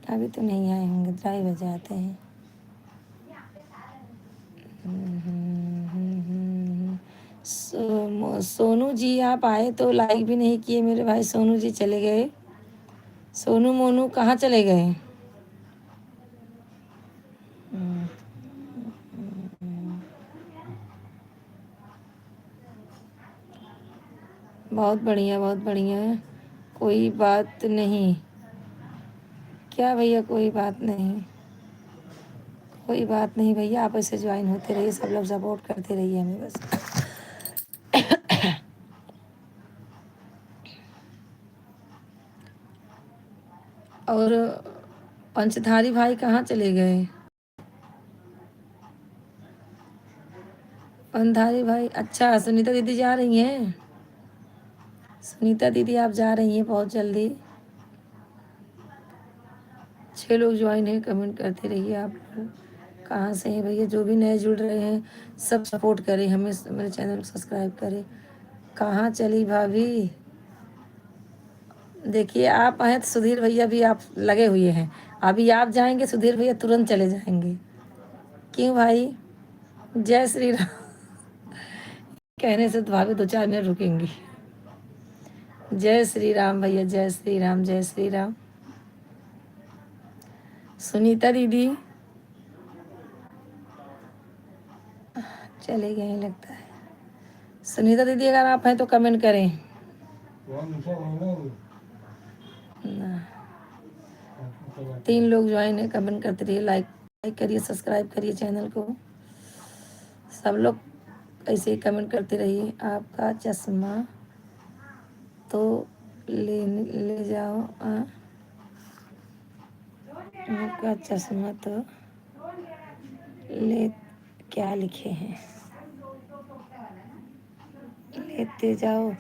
अभी तो नहीं आए होंगे, 2:30 बजे आते हैं। सोनू जी आप आए तो लाइक भी नहीं किए मेरे भाई, सोनू जी चले गए। सोनू मोनू कहाँ चले गए? बहुत बढ़िया बहुत बढ़िया। कोई बात नहीं। क्या भैया कोई बात नहीं? कोई बात नहीं भैया, आप ऐसे ज्वाइन होते रहिए, सब लोग सपोर्ट करते रहिए हमें बस। और पंचधारी भाई कहाँ चले गए? पंचधारी भाई, अच्छा सुनीता दीदी जा रही हैं? सुनीता दीदी आप जा रही हैं बहुत जल्दी। 6 लोग ज्वाइन हैं, कमेंट करते रहिए आप लोग। कहाँ से हैं भैया? जो भी नए जुड़ रहे हैं सब सपोर्ट करें हमें, मेरे चैनल को सब्सक्राइब करें। कहाँ चली भाभी? देखिए आप आए तो सुधीर भैया भी आप लगे हुए हैं, अभी आप जाएंगे सुधीर भैया तुरंत चले जाएंगे। क्यों भाई? जय श्री राम कहने से तो भाभी 2-4 मिनट रुकेंगी। जय श्री राम भैया, जय श्री राम, जय श्री राम। सुनीता दीदी चले गए लगता है। सुनीता दीदी अगर आप हैं तो कमेंट करें ना। 3 लोग ज्वाइन है, कमेंट करते रहिए, लाइक करिए, सब्सक्राइब करिए चैनल को। सब लोग ऐसे ही कमेंट करते रहिए। आपका चश्मा तो ले जाओ आपका चश्मा तो ले, क्या लिखे हैं, लेते जाओ।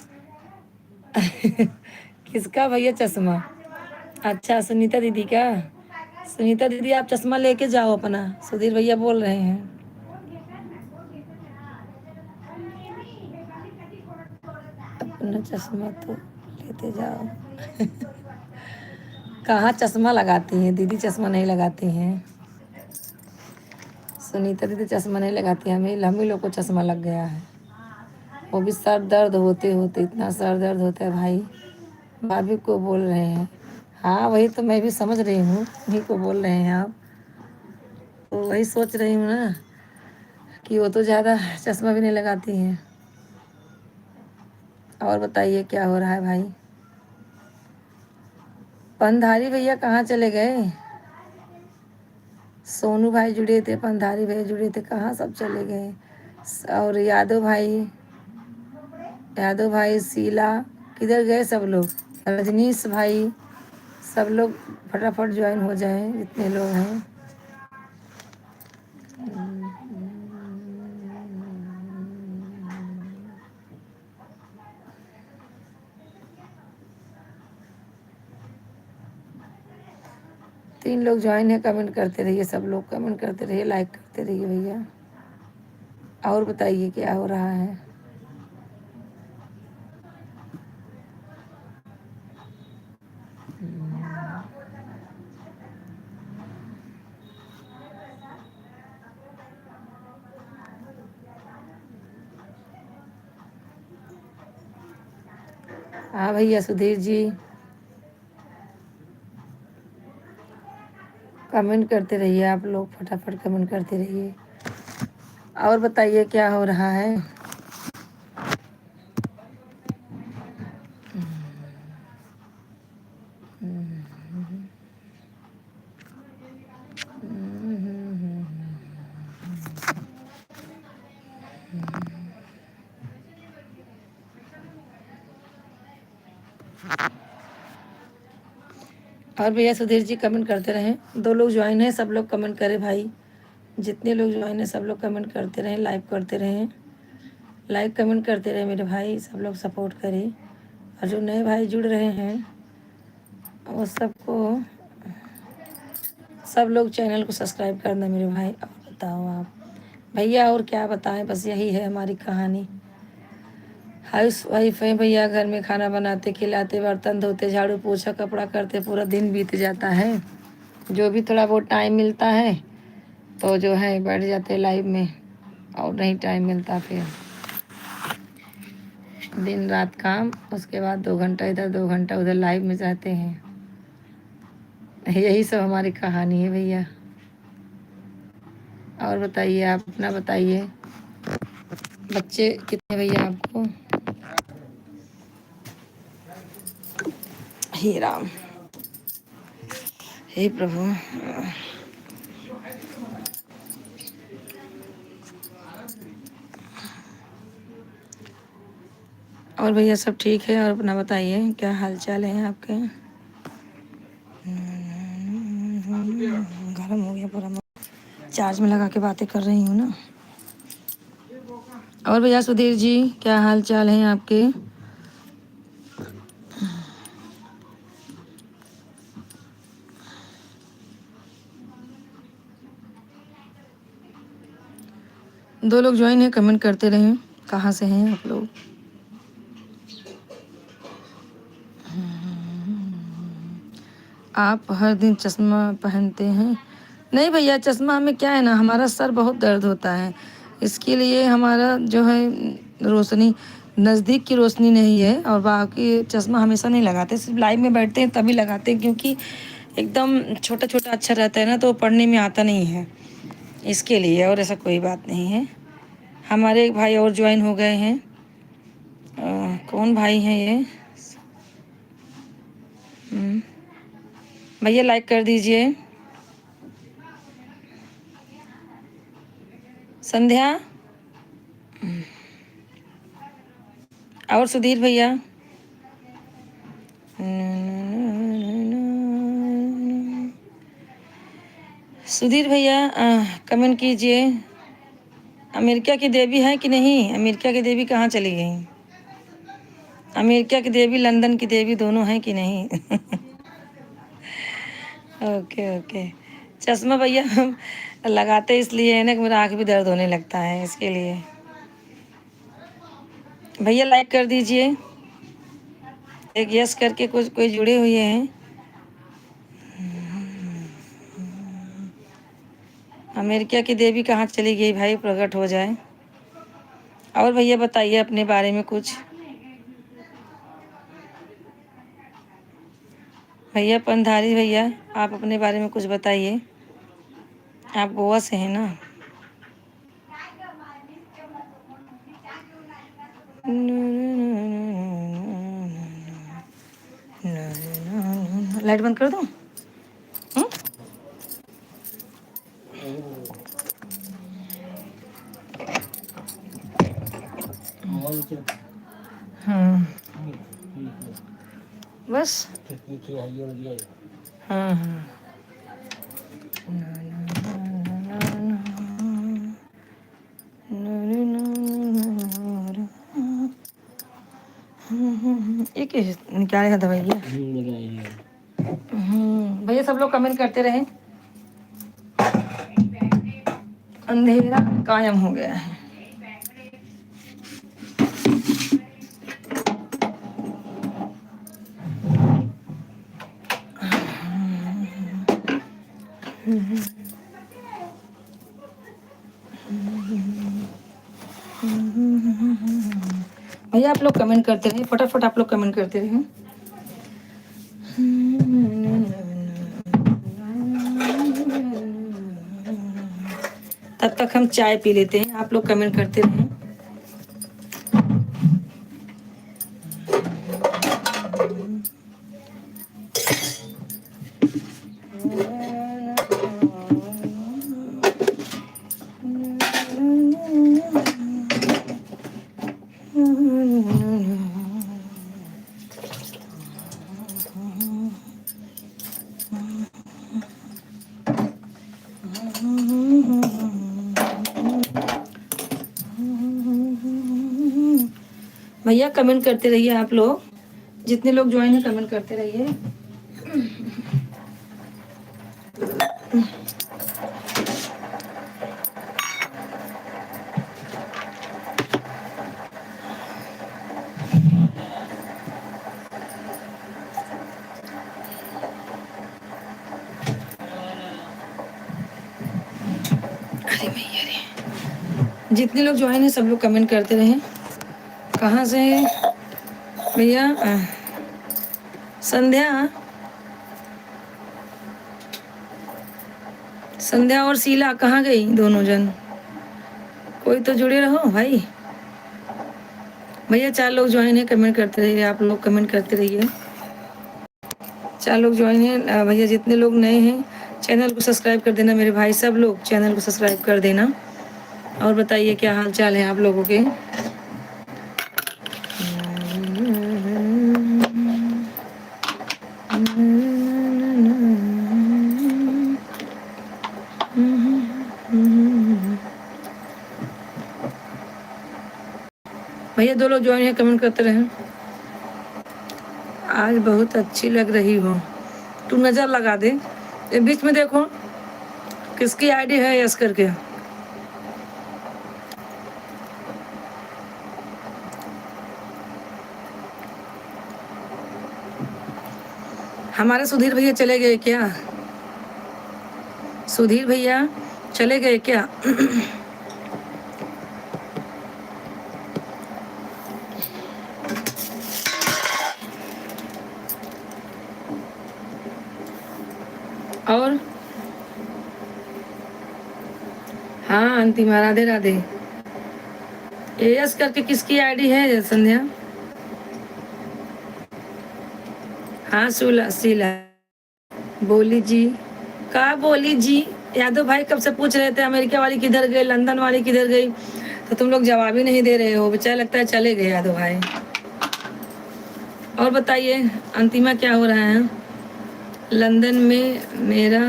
किसका भैया चश्मा? अच्छा सुनीता दीदी का। सुनीता दीदी आप चश्मा लेके जाओ अपना, सुधीर भैया बोल रहे हैं। अपना चश्मा तो लेते जाओ। कहाँ चश्मा लगाती हैं दीदी? चश्मा नहीं लगाती हैं सुनीता दीदी, चश्मा नहीं लगाती हैं। हम ही लोग को चश्मा लग गया है, वो भी सर दर्द होते होते, इतना सर दर्द होता है भाई। भाभी को बोल रहे हैं। हाँ वही तो मैं भी समझ रही हूँ, उन्हीं को बोल रहे हैं आप, तो वही सोच रही हूँ ना कि वो तो ज़्यादा चश्मा भी नहीं लगाती हैं। और बताइए क्या हो रहा है भाई? पंधारी भैया कहाँ चले गए? सोनू भाई जुड़े थे, पंधारी भैया जुड़े थे, कहाँ सब चले गए? और यादव भाई शीला किधर गए सब लोग? रजनीश भाई, सब लोग फटाफट ज्वाइन हो जाएं जितने लोग हैं। तीन लोग ज्वाइन है, कमेंट करते रहिए, सब लोग कमेंट करते रहिए, लाइक करते रहिए भैया। और बताइए क्या हो रहा है? हाँ भैया सुधीर जी कमेंट करते रहिए, आप लोग फटाफट कमेंट करते रहिए। और बताइए क्या हो रहा है। और भैया सुधीर जी कमेंट करते रहें। 2 लोग ज्वाइन हैं, सब लोग कमेंट करें भाई। जितने लोग ज्वाइन हैं सब लोग कमेंट करते रहें, लाइक करते रहें, लाइक कमेंट करते रहें मेरे भाई। सब लोग सपोर्ट करें। और जो नए भाई जुड़ रहे हैं वो सबको, सब लोग चैनल को सब्सक्राइब करना मेरे भाई। और बताओ आप भैया, और क्या बताएं, बस यही है हमारी कहानी। हाउस वाइफ है भैया, घर में खाना बनाते, खिलाते, बर्तन धोते, झाड़ू पोछा, कपड़ा करते, पूरा दिन बीत जाता है। जो भी थोड़ा बहुत टाइम मिलता है तो जो है बैठ जाते लाइव में, और नहीं टाइम मिलता फिर दिन रात काम, उसके बाद 2 घंटा इधर 2 घंटा उधर लाइव में जाते हैं। यही सब हमारी कहानी है भैया। और बताइए आप अपना बताइए। बच्चे कितने भैया आपको? हे राम, हे प्रभु। और भैया सब ठीक है? और अपना बताइए क्या हाल चाल है आपके? गर्म हो गया पूरा, चार्ज में लगा के बातें कर रही हूँ ना। और भैया सुधीर जी क्या हाल चाल है आपके? दो लोग ज्वाइन है, कमेंट करते रहें। कहाँ से हैं आप लोग? आप हर दिन चश्मा पहनते हैं? नहीं भैया, चश्मा हमें क्या है ना, हमारा सर बहुत दर्द होता है, इसके लिए हमारा जो है रोशनी, नज़दीक की रोशनी नहीं है। और बाकी चश्मा हमेशा नहीं लगाते, सिर्फ लाइव में बैठते हैं तभी लगाते हैं, क्योंकि एकदम छोटा छोटा अक्षर रहता है ना, तो पढ़ने में आता नहीं है, इसके लिए। और ऐसा कोई बात नहीं है। हमारे एक भाई और ज्वाइन हो गए हैं। कौन भाई हैं ये? भैया लाइक कर दीजिए। संध्या और सुधीर भैया। सुधीर भैया कमेंट कीजिए। अमेरिका की देवी है कि नहीं? अमेरिका की देवी कहाँ चली गई? अमेरिका की देवी, लंदन की देवी दोनों हैं कि नहीं? Okay okay. चश्मा भैया हम लगाते इसलिए है ना कि मेरा आँख भी दर्द होने लगता है, इसके लिए। भैया लाइक कर दीजिए, एक यस करके। कुछ कोई जुड़े हुए हैं। अमेरिका की देवी कहाँ चली गई भाई, प्रकट हो जाए। और भैया बताइए अपने बारे में कुछ। भैया पंधारी भैया, आप अपने बारे में कुछ बताइए। आप गोवा से हैं ना? लाइट बंद कर दूं? हाँ बस। हाँ हाँ। एक निकालेगा दवाइया। भैया सब लोग कमेंट करते रहें। अंधेरा कायम हो गया है। भैया आप लोग कमेंट करते रहे, फटाफट आप लोग कमेंट करते रहे। तब तक हम चाय पी लेते हैं। आप लोग कमेंट करते रहें। भैया कमेंट करते रहिए। आप लोग जितने लोग ज्वाइन है कमेंट करते रहिए। अरे भैया रे, जितने लोग ज्वाइन है सब लोग कमेंट करते रहें। कहाँ से भैया? संध्या, संध्या और शीला कहाँ गई दोनों जन? कोई तो जुड़े रहो भाई। भैया 4 लोग ज्वाइन है, कमेंट करते रहिए। आप लोग कमेंट करते रहिए। 4 लोग ज्वाइन है भैया। जितने लोग नए हैं चैनल को सब्सक्राइब कर देना मेरे भाई। सब लोग चैनल को सब्सक्राइब कर देना। और बताइए क्या हाल चाल है आप लोगों के? भैया 2 लोग ज्वाइन है, कमेंट करते रहें। आज बहुत अच्छी लग रही हो। तू नज़र लगा दे। ये बीच में देखो किसकी आईडी है यस करके। हमारे सुधीर भैया चले गए क्या? सुधीर भैया चले गए क्या? और हाँ अंतिमा, राधे राधे। एएस करके किसकी आईडी है संध्या? हाँ सुला शीला बोली जी। का बोली जी? यादव भाई कब से पूछ रहे थे अमेरिका वाली किधर गई, लंदन वाली किधर गई, तो तुम लोग जवाब ही नहीं दे रहे हो। बेचारा लगता है चले गए यादव भाई। और बताइए अंतिमा क्या हो रहा है? लंदन में मेरा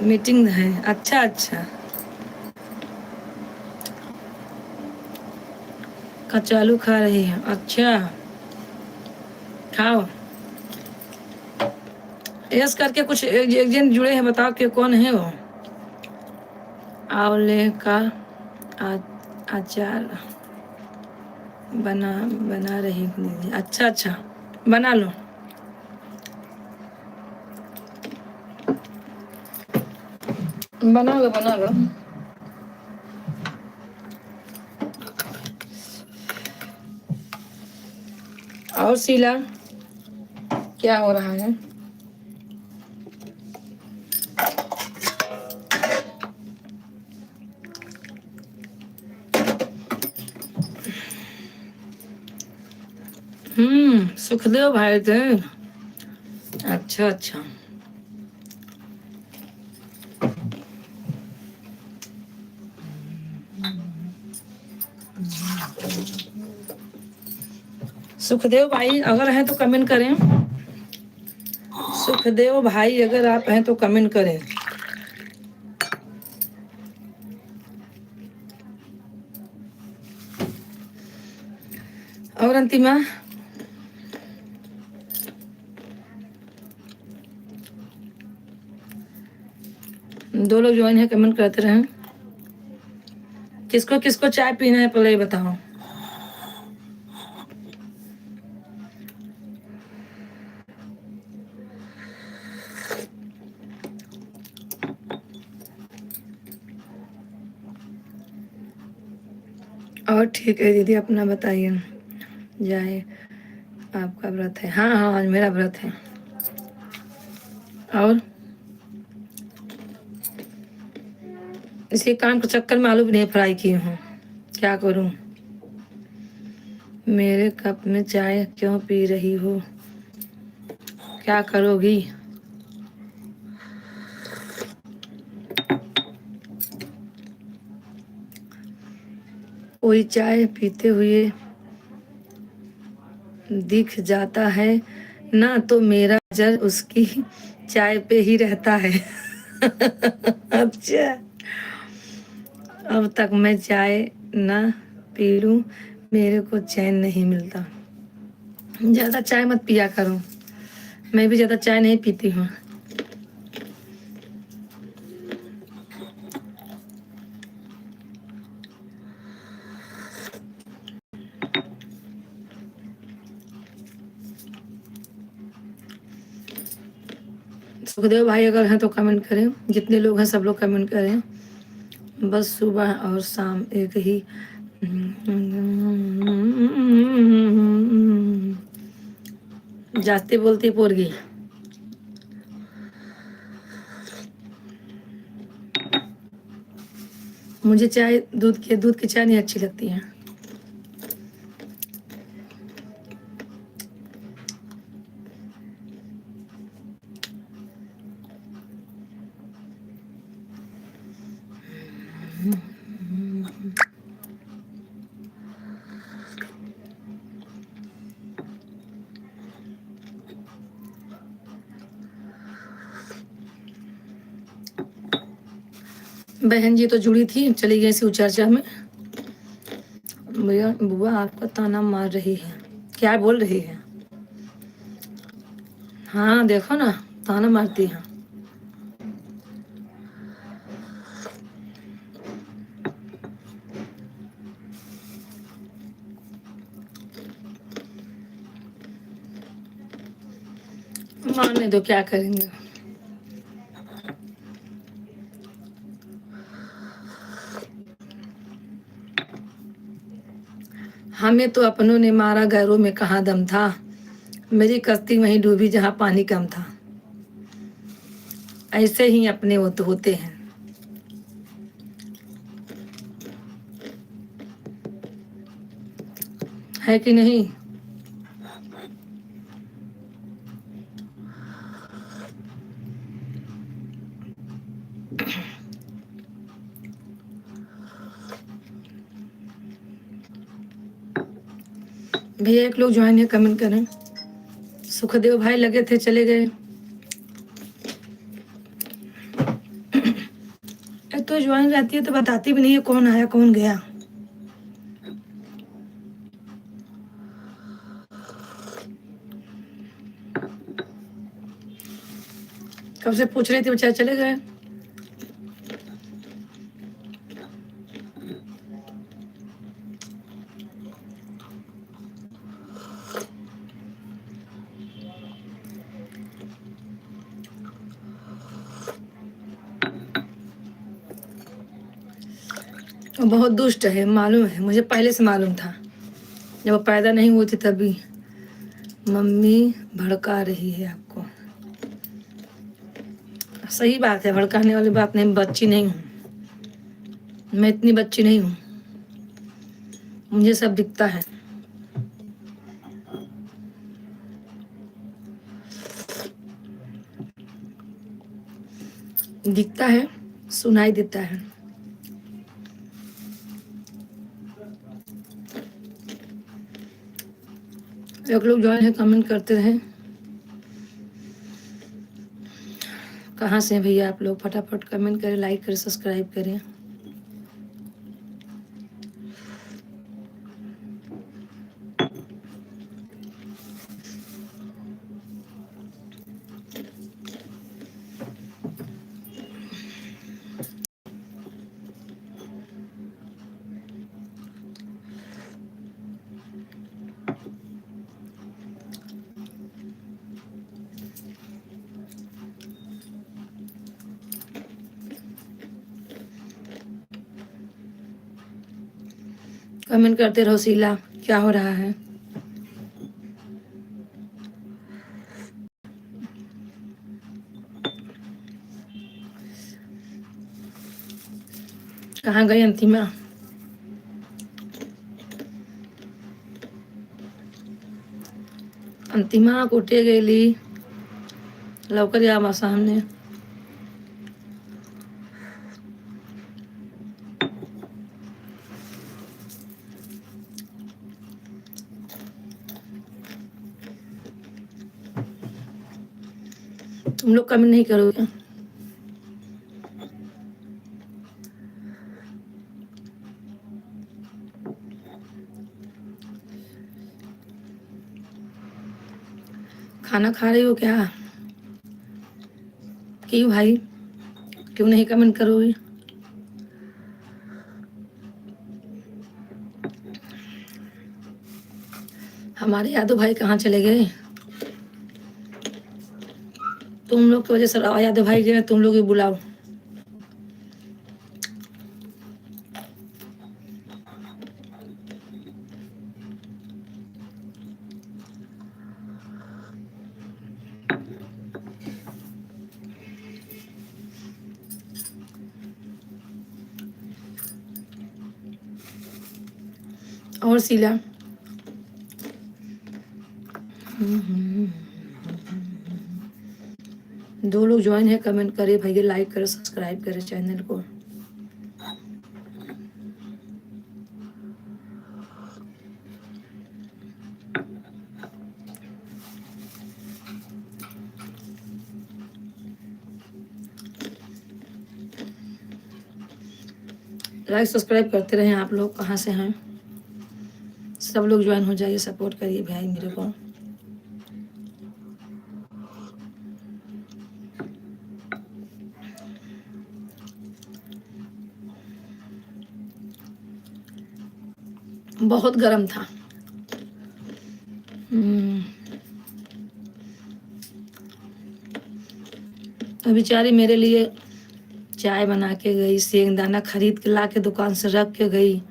मीटिंग है। अच्छा अच्छा। कचालू खा रही है? अच्छा खाओ। यस करके कुछ एक जन जुड़े हैं, बताओ कि कौन है वो? आंवले का अचार बना रही हूँ। अच्छा अच्छा, बना लो। बना लो बना लो। और शीला क्या हो रहा है? सुखदेव भाई थे। अच्छा अच्छा। सुखदेव भाई अगर हैं तो कमेंट करें। सुखदेव भाई अगर आप हैं तो कमेंट करें। और अंतिमा? 2 लोग ज्वाइन है, कमेंट करते रहें। किसको किसको चाय पीना है पहले बताओ। और ठीक है दीदी, अपना बताइए। जाए आपका व्रत है? हाँ हाँ आज मेरा व्रत है। और इसके काम के चक्कर में आलू भी नहीं फ्राई की हूँ, क्या करूँ। मेरे कप में चाय क्यों पी रही हो, क्या करोगी। कोई चाय पीते हुए दिख जाता है ना तो मेरा नजर उसकी चाय पे ही रहता है। अच्छा, अब तक मैं चाय ना पी लूं मेरे को चैन नहीं मिलता। ज़्यादा चाय मत पिया करो, मैं भी ज़्यादा चाय नहीं पीती हूँ। सुखदेव भाई अगर हैं तो कमेंट करें, जितने लोग हैं सब लोग कमेंट करें। बस सुबह और शाम एक ही जाते बोलती पोरगी। मुझे चाय दूध की चाय नहीं अच्छी लगती है। बहन जी तो जुड़ी थी, चली गई शिव चर्चा में। भैया बुआ आपका ताना मार रही है, क्या बोल रही है। हाँ देखो ना, ताना मारती है। मारने दो, क्या करेंगे। हमें तो अपनों ने मारा, गैरों में कहाँ दम था। मेरी कश्ती वहीं डूबी जहाँ पानी कम था। ऐसे ही अपने वो तो होते हैं, है कि नहीं। भैया एक लोग ज्वाइन है, कमेंट करें। सुखदेव भाई लगे थे, चले गए। तो ज्वाइन रहती है तो बताती भी नहीं है कौन आया कौन गया। कब से पूछ रही थी, बेचारे चले गए। वो बहुत दुष्ट है, मालूम है मुझे, पहले से मालूम था। जब वो पैदा नहीं हुई थी तभी। मम्मी भड़का रही है आपको। सही बात है, भड़काने वाली बात नहीं, बच्ची नहीं हूँ मैं, इतनी बच्ची नहीं हूँ, मुझे सब दिखता है। दिखता है, सुनाई देता है। एक लोग जो है कमेंट करते रहे। कहाँ से हैं भैया आप लोग, फटाफट कमेंट करें, लाइक करें, सब्सक्राइब करें। कमेंट करते रहो। शीला, क्या हो रहा है। कहाँ गई अंतिमा? अंतिमा कुठे गेली? लवकर या बा सामने. तुम लोग कमेंट नहीं करोगे? खाना खा रही हो क्या? क्यों भाई, क्यों नहीं कमेंट करोगे? हमारे यादव भाई कहाँ चले गए? तुम लोग की वजह से यादव भाई गए, तुम लोग ही बुलाओ. और शीला, दो लोग ज्वाइन है, कमेंट करे भैया, लाइक करे, सब्सक्राइब करे चैनल को. लाइक सब्सक्राइब करते रहे. आप लोग कहाँ से हैं? सब लोग ज्वाइन हो जाइए, सपोर्ट करिए भाई मेरे को. बहुत गर्म था. तो बेचारी मेरे लिए चाय बना के गई, सेंगदाना खरीद के ला के दुकान से रख के गई.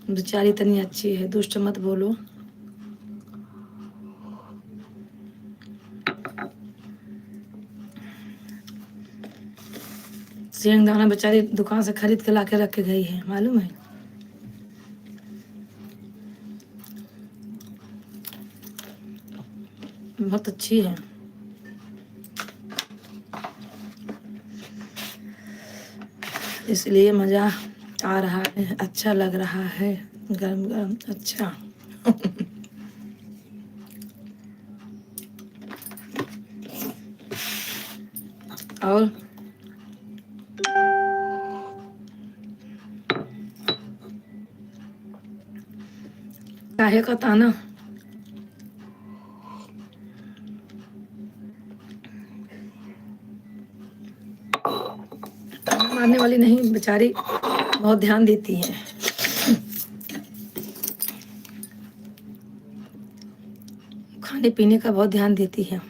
बेचारी इतनी अच्छी है, दुष्ट मत बोलो. सेंगदाना बेचारी दुकान से खरीद के ला के रख के गई है, मालूम है? बहुत अच्छी है. इसलिए मज़ा आ रहा है, अच्छा लग रहा है, गरम गरम अच्छा. और काहे का ताना? मारने वाली नहीं, बेचारी बहुत ध्यान देती है. खाने पीने का बहुत ध्यान देती है.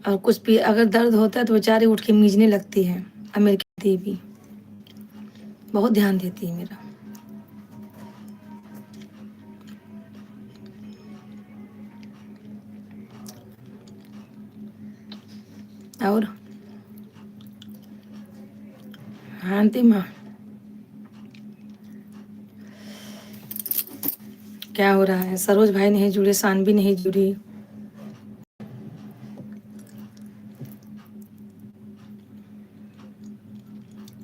और कुछ भी अगर दर्द होता है तो बेचारी उठ के मीजने लगती है. अब मेरी देवी बहुत ध्यान देती है मेरा. और अंतिमा क्या हो रहा है? सरोज भाई नहीं जुड़े, सानवी नहीं जुड़ी.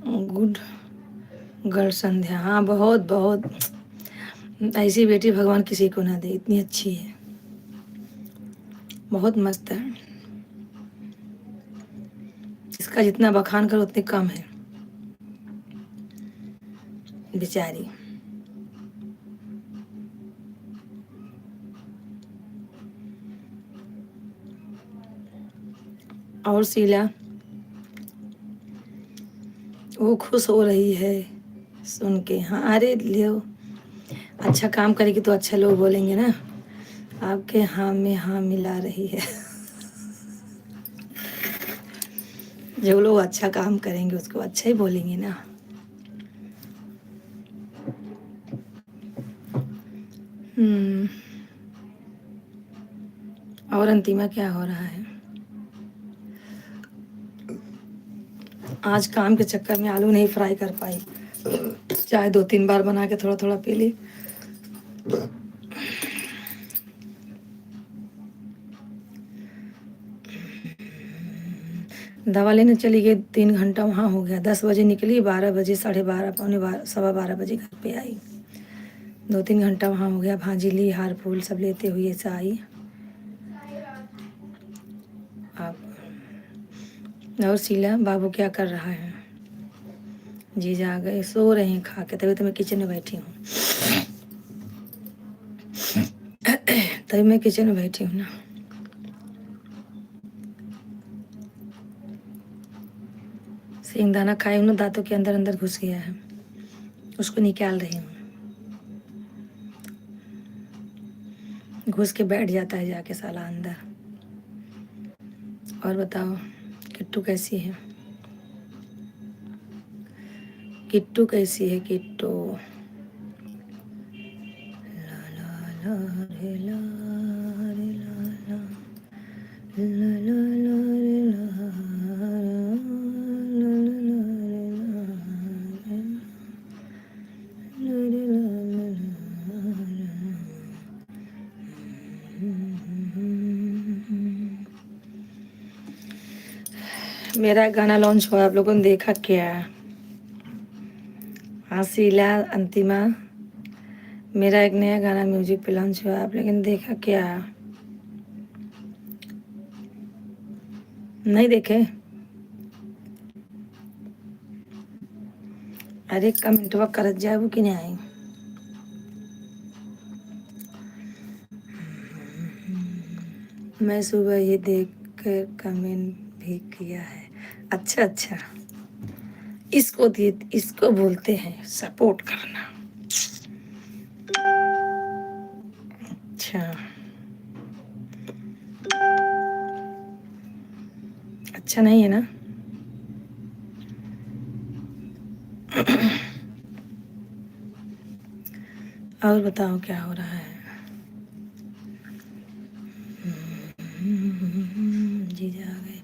गुड गर्ल संध्या, हाँ बहुत बहुत. ऐसी बेटी भगवान किसी को ना दे, इतनी अच्छी है, बहुत मस्त है. इसका जितना बखान करो उतनी कम है बेचारी. और शीला, वो खुश हो रही है सुन के. हाँ, अरे लियो, अच्छा काम करेगी तो अच्छा लोग बोलेंगे ना. आपके हाँ में हाँ मिला रही है. जो लोग अच्छा काम करेंगे उसको अच्छा ही बोलेंगे ना. और अंतिमा क्या हो रहा है? आज काम के चक्कर में आलू नहीं फ्राई कर पाई, चाय 2-3 बार बना के थोड़ा थोड़ा पी ली। दवा लेने चली गई, 3 घंटा वहाँ हो गया। 10 बजे निकली, 12 बजे, 12:30, पौने 12, 12:15 बजे घर पे आई। 2-3 घंटा वहाँ हो गया। भाजी ली, हार फूल सब लेते हुए ऐसा आई। अब और शीला बाबू क्या कर रहा है? जीजा आ गए, सो रहे हैं खा के, तभी तो मैं किचन में बैठी हूँ। तभी मैं किचन में बैठी हूँ ना। सिंगदाना खाई हूँ ना, दांतों के अंदर अंदर घुस गया है, उसको निकाल रही हूँ। घुस के बैठ जाता है जाके साला अंदर। और बताओ किट्टू कैसी है? किट्टू कैसी है? किट्टू ला ला ला रे ला रे ला ला ला ला ला रे ला ला ला ला रे ला रे ला ला ला। मेरा गाना लॉन्च हुआ, आप लोगों ने देखा क्या? हाँ शीला, अंतिमा, मेरा एक नया गाना म्यूजिक पे लॉन्च हुआ, आप लोगों ने देखा क्या? नहीं देखे? अरे कमेंटवा करत जाबू कि नहीं? मैं सुबह ये देख कर कमेंट भी किया है। अच्छा अच्छा, इसको बोलते हैं सपोर्ट करना। अच्छा अच्छा नहीं है ना? और बताओ क्या हो रहा है? जीजा आ गए?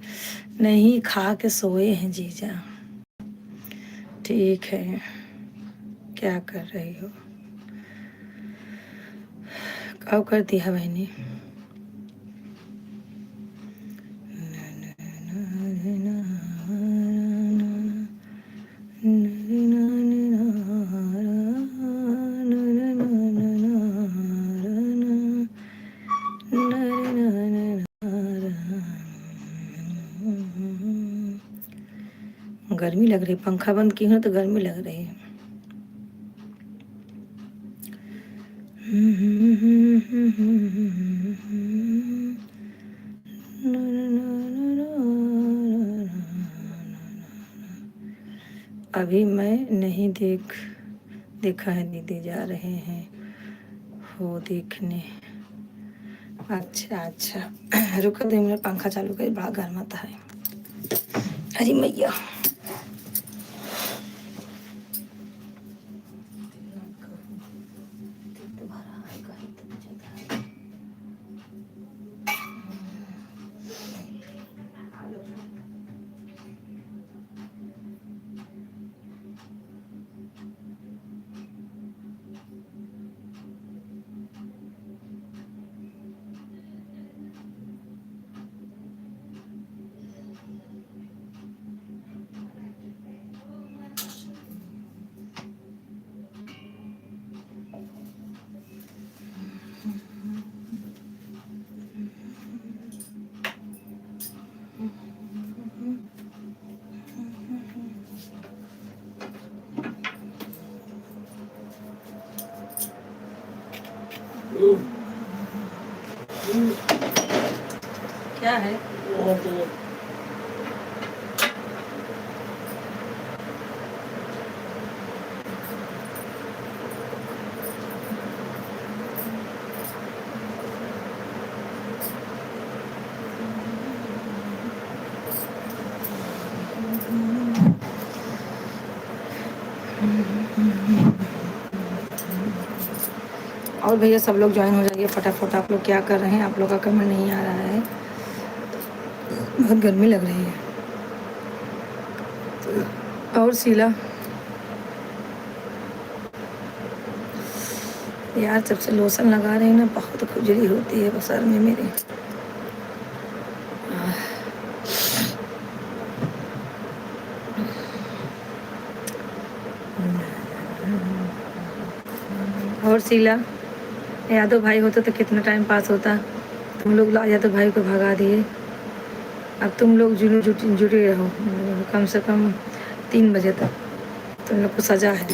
नहीं, खा के सोए हैं जीजा। ठीक है, क्या कर रही हो? कब कर दिया बहनी? गर्मी लग रही, पंखा बंद की हूँ तो गर्मी लग रही है। अभी मैं नहीं देखा है, दीदी जा रहे हैं हो देखने। अच्छा अच्छा, रुको 2 मिनट, पंखा चालू कर, बड़ा गर्म आता है। अरे मैया, क्या है? और भैया सब लोग ज्वाइन हो जाइए फटाफट। आप लोग क्या कर रहे हैं? आप लोग का कमेंट नहीं आ रहा है, बहुत गर्मी लग रही है। तो और शीला यार, जब से लोशन लगा रही हूँ ना, बहुत खुजली होती है सर में मेरे। और शीला, यादव भाई होते तो कितना टाइम पास होता। तुम लोग यादव भाई को भगा दिए। अब तुम लोग जुटे रहो कम से कम 3 बजे तक। तुम लोग को सजा है।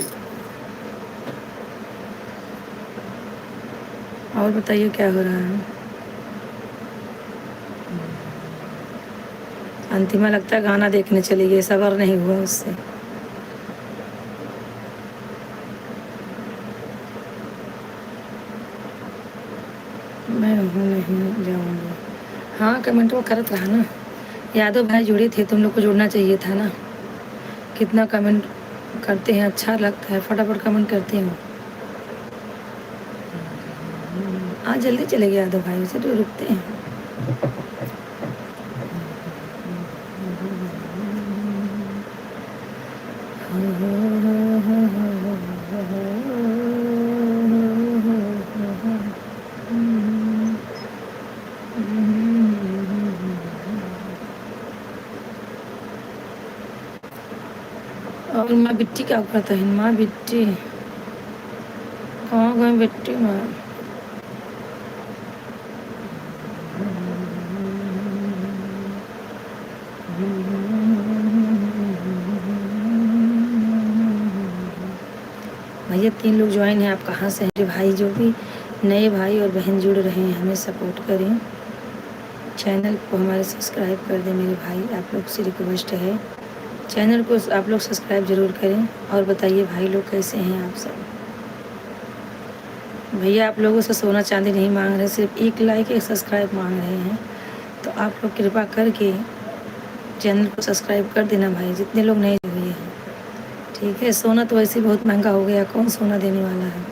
और बताइए क्या हो रहा है। अंतिमा लगता है गाना देखने चली गई, सबर नहीं हुआ उससे। मैं हूँ नहीं जाऊँगी। हाँ, कमेंट वो करत रहा ना। यादव भाई जुड़े थे, तुम लोग को जुड़ना चाहिए था ना। कितना कमेंट करते हैं, अच्छा लगता है, फटाफट कमेंट करते हैं। आज जल्दी चले गए यादव भाई, उसे तो रुकते हैं। और माँ बिट्टी क्या करता है? माँ बिट्टी कहाँ गए? बिट्टी माँ भैया 3 लोग ज्वाइन हैं। आप कहाँ से हैं भाई? जो भी नए भाई और बहन जुड़ रहे हैं, हमें सपोर्ट करें, चैनल को हमारे सब्सक्राइब कर दें मेरे भाई। आप लोग से रिक्वेस्ट है, चैनल को आप लोग सब्सक्राइब ज़रूर करें। और बताइए भाई लोग कैसे हैं आप सब? भैया आप लोगों से सोना चांदी नहीं मांग रहे, सिर्फ 1 लाइक 1 सब्सक्राइब मांग रहे हैं। तो आप लोग कृपा करके चैनल को सब्सक्राइब कर देना भाई, जितने लोग नए हुए हैं। ठीक है, सोना तो वैसे बहुत महंगा हो गया, कौन सोना देने वाला है।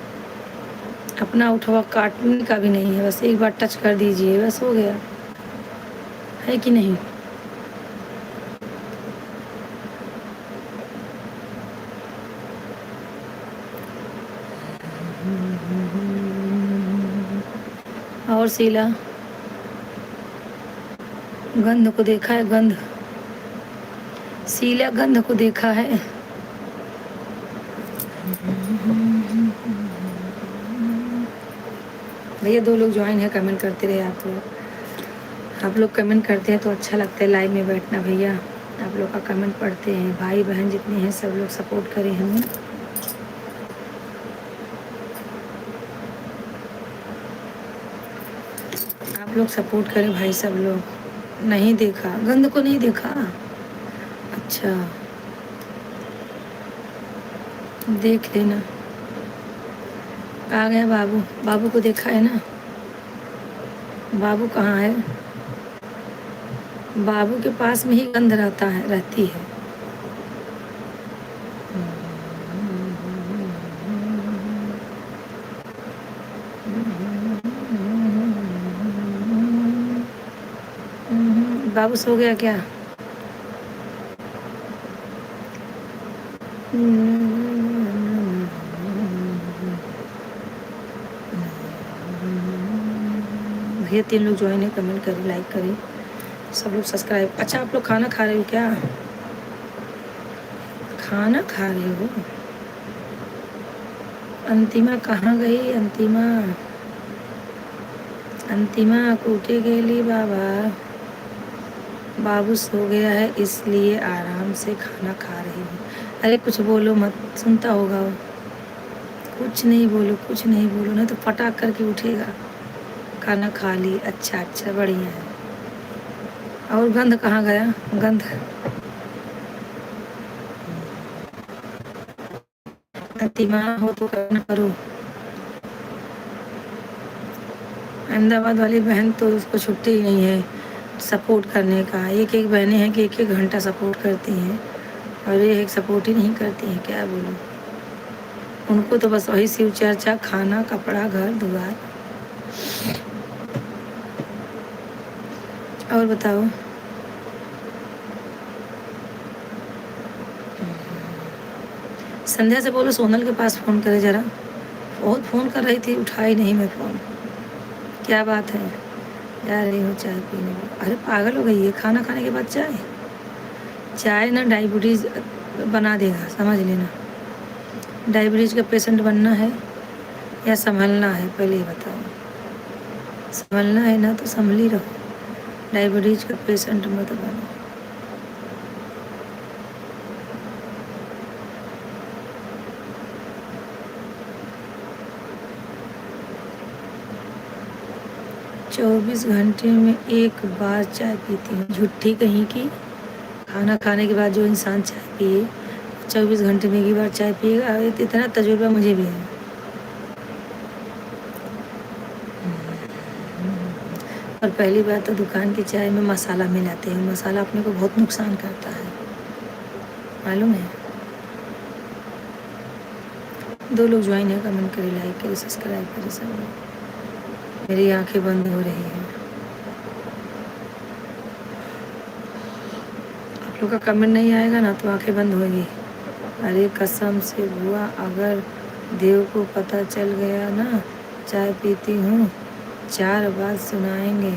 अपना उठवा काटने का भी नहीं है, बस एक बार टच कर दीजिए, बस हो गया, है कि नहीं? और शीला, गंध को देखा है? गंध, शीला गंध को देखा है? भैया 2 लोग ज्वाइन है, कमेंट करते रहे आप लोग। आप लोग कमेंट करते हैं तो अच्छा लगता है लाइव में बैठना। भैया आप लोग का कमेंट पढ़ते हैं, भाई बहन जितने हैं सब लोग सपोर्ट करें हमें। आप लोग सपोर्ट करें भाई, सब लोग। नहीं देखा गंध को? नहीं देखा? अच्छा, देख लेना। आ गया बाबू? बाबू को देखा है ना? बाबू कहाँ है? बाबू के पास में ही गंध रहती है। बाबू सो गया क्या? भैया 3 लोग ज्वाइन है, कमेंट करें, लाइक करें, सब लोग सब्सक्राइब। अच्छा, आप लोग खाना खा रहे हो क्या? खाना खा रहे हो? अंतिमा कहाँ गई? अंतिमा, अंतिमा कूटे गेली बाबा। बाबू सो गया है इसलिए आराम से खाना खा रही हूँ। अरे कुछ बोलो मत, सुनता होगा वो। कुछ नहीं बोलो, कुछ नहीं बोलो, नहीं तो फटाक करके उठेगा। खाना खा ली? अच्छा अच्छा, बढ़िया है। और गंध कहाँ गया? गंध, अंतिमा हो तो करना करो। अहमदाबाद वाली बहन तो उसको छुट्टी ही नहीं है सपोर्ट करने का। एक एक बहनें हैं कि 1 1 घंटा सपोर्ट करती हैं, और ये एक सपोर्ट ही नहीं करती हैं, क्या बोलूँ। उनको तो बस वही शिव चर्चा, खाना, कपड़ा, घर द्वार। और बताओ। संध्या से बोलो सोनल के पास फ़ोन करे ज़रा, बहुत फ़ोन कर रही थी, उठाई नहीं मैं फ़ोन। क्या बात है, जा रही हूँ चाय पीने। अरे पागल हो गई है, खाना खाने के बाद चाय? चाय ना डायबिटीज़ बना देगा, समझ लेना। डायबिटीज़ का पेशेंट बनना है या संभलना है, पहले ये बताओ। संभलना है ना तो संभल ही रहो, डायबिटीज़ का पेशेंट मत बनो। चौबीस घंटे में एक बार चाय पीती हूँ, झूठी कहीं की। खाना खाने के बाद जो इंसान चाय पिए 24 घंटे में एक ही बार चाय पिएगा, इतना तजुर्बा मुझे भी है। और पहली बात तो दुकान की चाय में मसाला मिलाते हैं, मसाला अपने को बहुत नुकसान करता है, मालूम है। 2 लोग ज्वाइन है, कमेंट करें, लाइक करें, सब्सक्राइब करें सब लोग। मेरी आंखें बंद हो रही हैं। आप लोग का कमेंट नहीं आएगा ना तो आंखें बंद होगी। अरे कसम से बुआ, अगर देव को पता चल गया ना चाय पीती हूँ, 4 बात सुनाएंगे।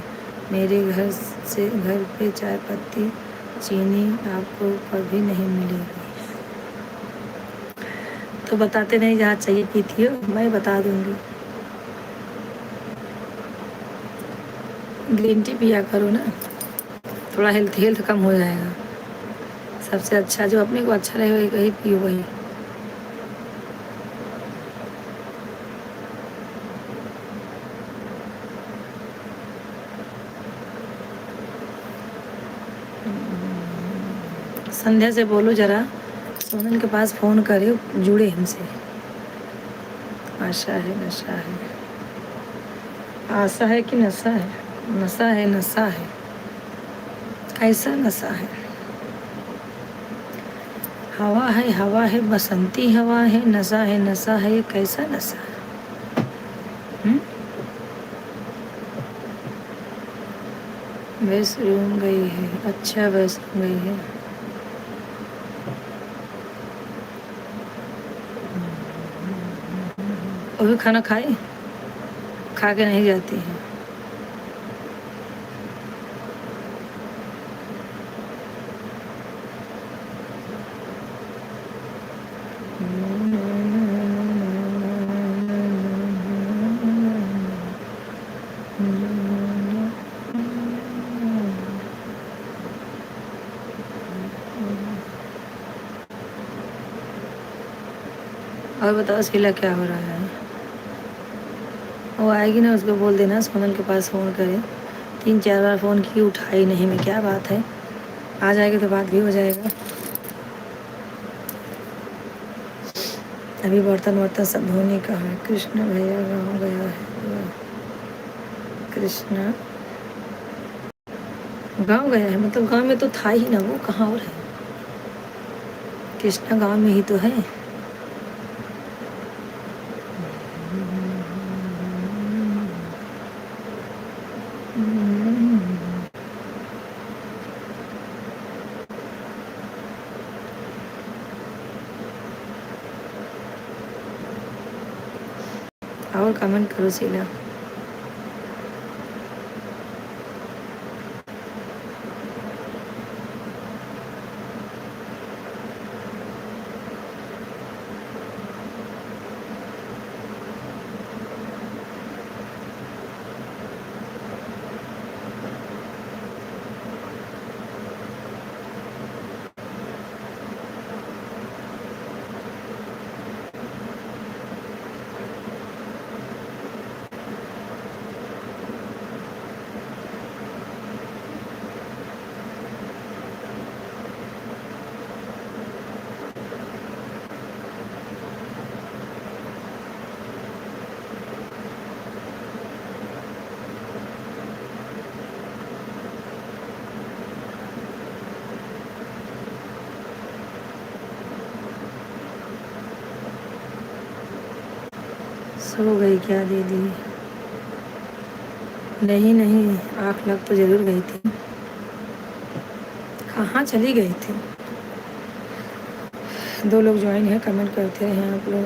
मेरे घर से घर पे चाय पत्ती चीनी आपको कभी नहीं मिलेगी। तो बताते नहीं जहाँ चाहिए पीती हो, मैं बता दूँगी। ग्रीन टी पिया करो ना, थोड़ा हेल्थ कम हो जाएगा। सबसे अच्छा जो अपने को अच्छा रहे वही पियो वही। संध्या से बोलो ज़रा सोनल के पास फ़ोन करे, जुड़े हमसे। आशा है नशा है, आशा है कि नशा है? नशा है, नशा है। कैसा नशा है? हवा है बसंती हवा है, नशा है नशा है, ये कैसा नशा है? वैष्णो गई है, अच्छा वैष्णो गई है। वो भी खाना खाए, खा के नहीं जाती है। और बताओ शीला क्या हो रहा है? वो आएगी ना, उसको बोल देना सोनल के पास फ़ोन करे। 3-4 बार फ़ोन की, उठाई नहीं मैं, क्या बात है? आ जाएगी तो बात भी हो जाएगा। अभी बर्तन वर्तन सब धोने का है। कृष्ण भैया गाँव गया है। कृष्णा गाँव गया है, मतलब गाँव में तो था ही ना, वो कहाँ और है? कृष्णा गाँव में ही तो है। और कमेंट करो शीला। सो गई क्या दीदी? नहीं नहीं, आँख लग तो ज़रूर गई थी। कहाँ चली गई थी? 2 लोग ज्वाइन हैं, कमेंट करते रहें आप लोग,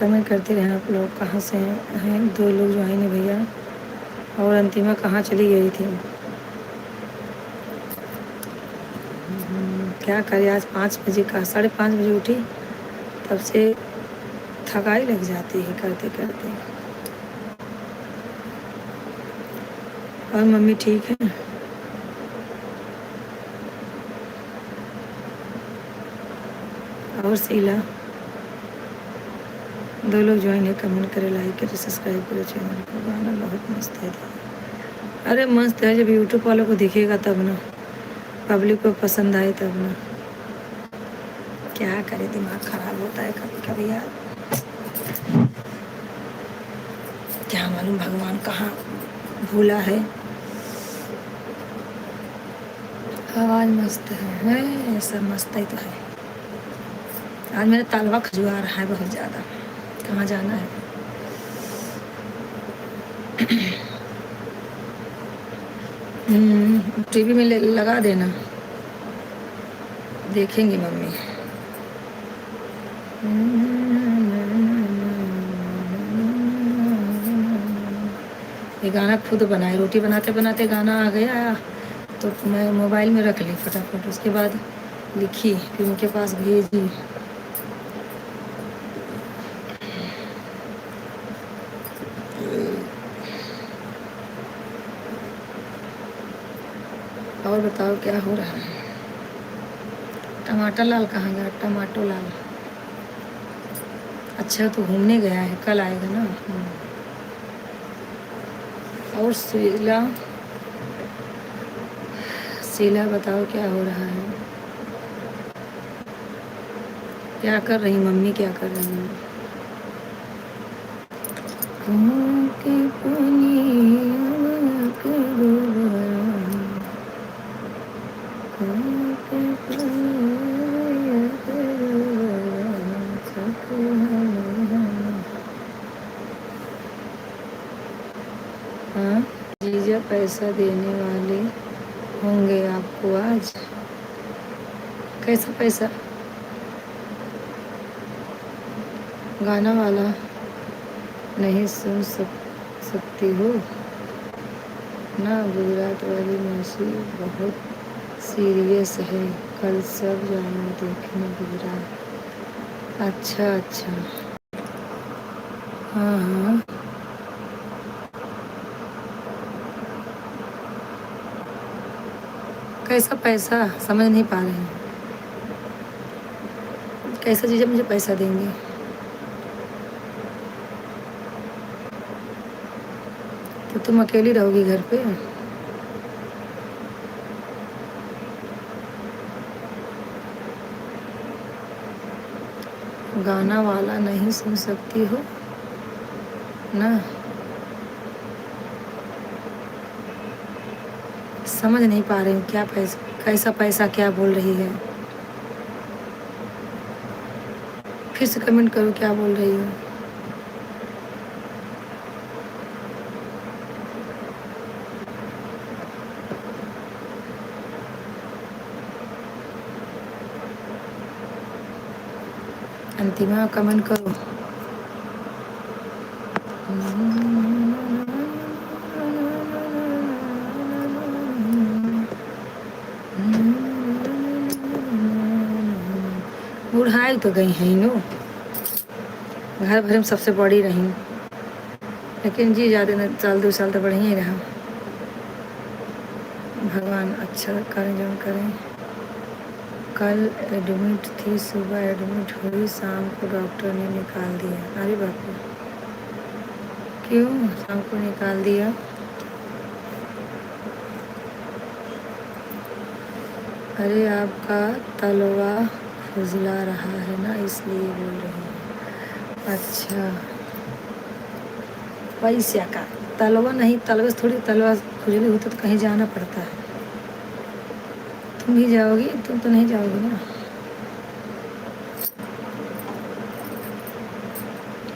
कमेंट करते रहें आप लोग। कहाँ से हैं? 2 लोग ज्वाइन है भैया। और अंतिमा कहाँ चली गई थी? क्या करे, आज 5 बजे का 5:30 बजे उठी, तब से थकाई लग जाती है करते करते। और मम्मी ठीक है? और शीला? 2 लोग ज्वाइन है, कमेंट करे, लाइक करे, सब्सक्राइब करे चैनल को। गाना बहुत मस्त है। अरे मस्त है, जब यूट्यूब वालों को दिखेगा तब ना, पब्लिक को पसंद आए तब ना। क्या करे, दिमाग खराब होता है कभी कभी यार। क्या मालूम भगवान कहाँ भूला है। आवाज़ मस्त है, सब मस्त ही तो है। आज मेरा तालवा खजुआ रहा है बहुत ज़्यादा। कहाँ जाना है? टीवी में लगा देना, देखेंगी मम्मी। ये गाना खुद बनाए, रोटी बनाते बनाते गाना आ गया तो मैं मोबाइल में रख ली फटाफट, उसके बाद लिखी, फिर उनके पास भेजी। और बताओ क्या हो रहा है? टमाटर लाल कहाँ गया? टमाटो लाल अच्छा तो घूमने गया है, कल आएगा ना। और शीला, शीला बताओ क्या हो रहा है? क्या कर रही मम्मी, क्या कर रही है? हाँ, जीजा पैसा देने वाले होंगे आपको आज। कैसा पैसा? गाना वाला नहीं सुन सकती हो ना? गुजरात वाली मौसी बहुत सीरियस है, कल सब जाना देखने गुजरात। अच्छा अच्छा, हाँ हाँ। कैसा पैसा, समझ नहीं पा रहे हैं। कैसा जीजा मुझे पैसा देंगे? तो तुम अकेली रहोगी घर पे? गाना वाला नहीं सुन सकती हो ना? समझ नहीं पा रही हूँ, क्या पैसा, कैसा पैसा, क्या बोल रही है? फिर से कमेंट करो, क्या बोल रही हो? अंतिमा कमेंट करो। बुढ़ाई तो गई है नो, घर भर में सबसे बड़ी रही, लेकिन जी ज़्यादा न, साल 2 साल तो बढ़िया ही रहा। भगवान अच्छा करें जो करें। कल एडमिट थी, सुबह एडमिट हुई, शाम को डॉक्टर ने निकाल दिया। अरे बाप रे, क्यों शाम को निकाल दिया? अरे आपका तलवा खुजला रहा है ना, इसलिए बोल रही हूँ। अच्छा, पैसा का तलवा नहीं, तलवे से थोड़ी तलवा खुजली होती तो कहीं जाना पड़ता है। तुम भी जाओगी? तुम तो नहीं जाओगी ना,